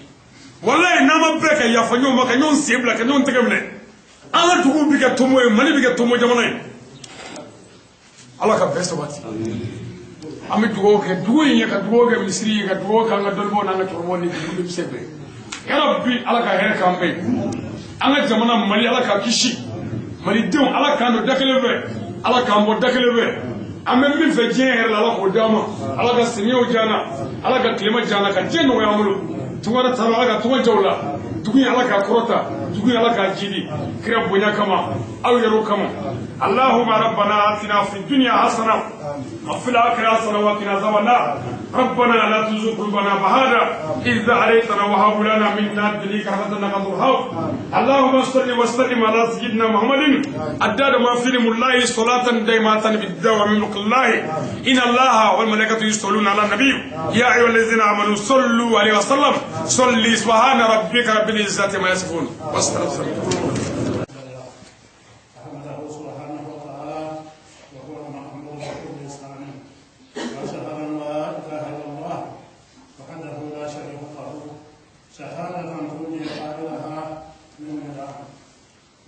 walayi n'an ma bɛɛ ka yafa ɲɔgɔn ma ka ɲɔgɔn sen bila ka ɲɔgɔn tɛgɛ minɛ an ka dugu bɛ kɛ tomo ye Mali bɛ kɛ tomo jamana ye ala ka bɛɛ sabati an bɛ dugawu kɛ dugu in ye ka dugawu kɛ misiri ye ka dugawu kɛ an ka dɔnnibaw n'an ka cɛkɔrɔbaw ni dugu denmisɛn bɛɛ yala bi ala ka hɛrɛ k'an bɛɛ an ka jamana Mali ala ka kisi malidenw ala k'an don da kelen fɛ ala k'an bɔ da kelen fɛ an bɛ min fɛ diɲɛ yɛrɛ la ala k'o d'an ma ala ka samiyaw diya an na ala ka tilema diya an na ka diɲɛ nɔgɔya an bolo tungara taara ala ka tɔgɔ jaw la dugu in ala k'a kɔrɔta dugu in ala k'a jidi kira bonya kama aw yɛrɛw kama allahumma rabbana atina fi dunya hasana wa fil akhirati hasana wa qina azaban nar ربنا لا تزغ قلوبنا بعد إذ هديتنا وهب لنا من لدنك رحمة إنك أنت الوهاب اللهم صل وسلم على سيدنا محمد عدد ما في علم الله صلاة دائمة بالدوام من ملك الله إن الله والملائكة يصلون على النبي يا أيها الذين آمنوا صلوا عليه وسلم صلي سبحان ربك رب العزة ما يصفون والسلام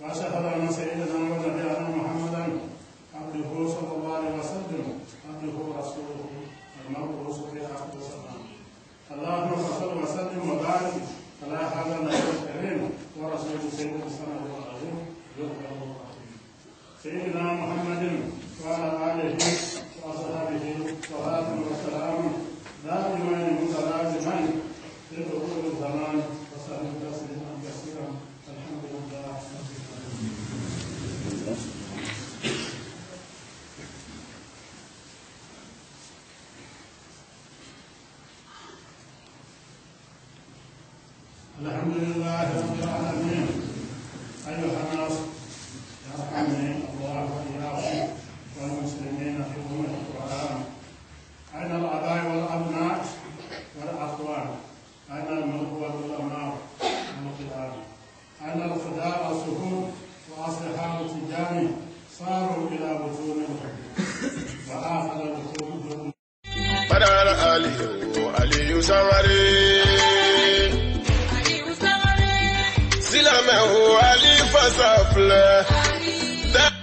وأشهد أن سيدنا ونبينا محمدا عبده صلى الله عليه وسلم عبده ورسوله المبعوث بالحق والسلام اللهم صل وسلم وبارك على هذا النبي الكريم ورسول سيدنا السماء والأرض سيدنا محمد وعلى آله وأصحابه صلاة وسلام دائما متلازما في دخول الزمان وسلم تسليما كثيرا الحمد لله. الحمد لله رب العالمين أيها الناس يرحمني الله وإياكم والمسلمين في أمة القرآن أين الآباء والأبناء والأخوان أين الملك والعلماء والقيام أين الخداع والسهول وأصحاب التجار صاروا إلى بطون وآخذ بطونهم بدر علي سمري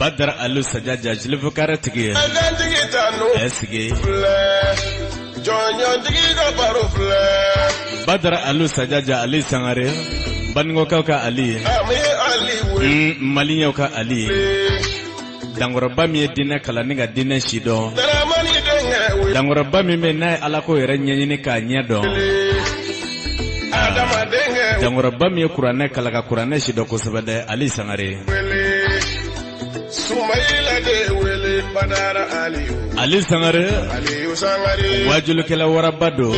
بدر ألو سجاجة جلفو كارتكي اسكي بدر ألو سجاجة علي سنغري بنغو كوكا علي مالينيو كا علي dangoroba mi dina kala ni ga dina shido dangoroba mi me na ala ko yere nyenyi ka nyedo dangoroba mi kurane kala ka kurane shido ko sabade ali sangare sumaila de wele badara ali sangare wajulu kala warabado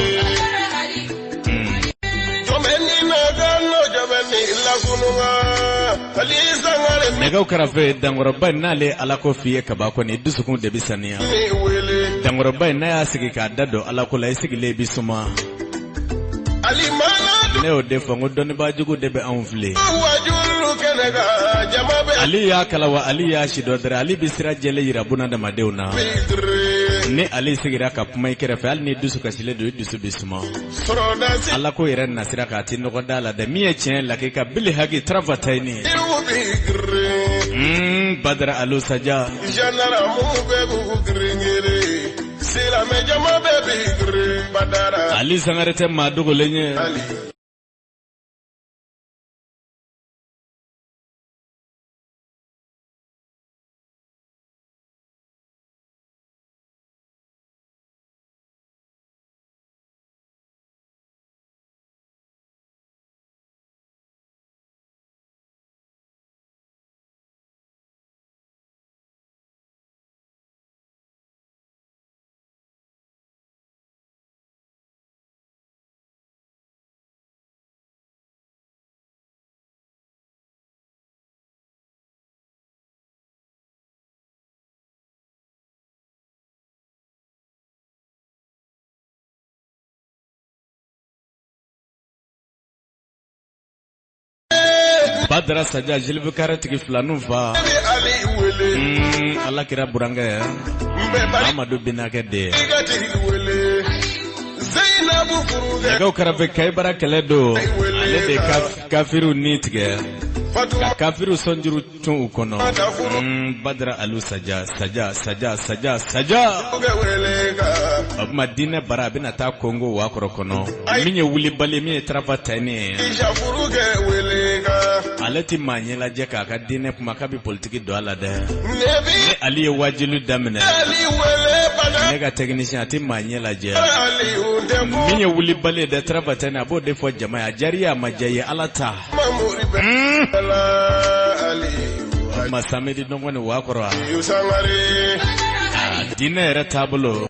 Nega ukarafe dangoroba nale alako fiye kabako ni dusukun debi saniya dangoroba na ya sigi ka dado alako la sigi le bisuma ne o defo ngodoni ba jugu debe anfle Ali ya kalawa Ali ya shidodra Ali bisira jele yirabuna da madeuna ne Ali sigira ka kuma ikere fa al ni dusu ka sile do dusu bisuma Allah ko iran nasira ka tin no dala da miye chen la ke ka bili hagi travataini badra alu saja janara mu bebu gringere sila me jama bebi badara Ali sangarete madugo lenye Ali Badara Saja jilbu karatigi filanu fa ala kira buranga Amadu Binake de Ego karabe kaibara keledo ale de kafiru nitige kafiru sonjuru tun ukono Badara Alu Saja Madina bara bina ta Kongo wa korokono minye wuli bale minye trafatane alati manyela jeka ka dine kuma ka bi politiki do ala de ali ye wajilu damne nega technicien ati manyela je minye wuli bale de trafatane abo de fo jama jariya majaye alata masamedi nongone wa korwa dine era tablo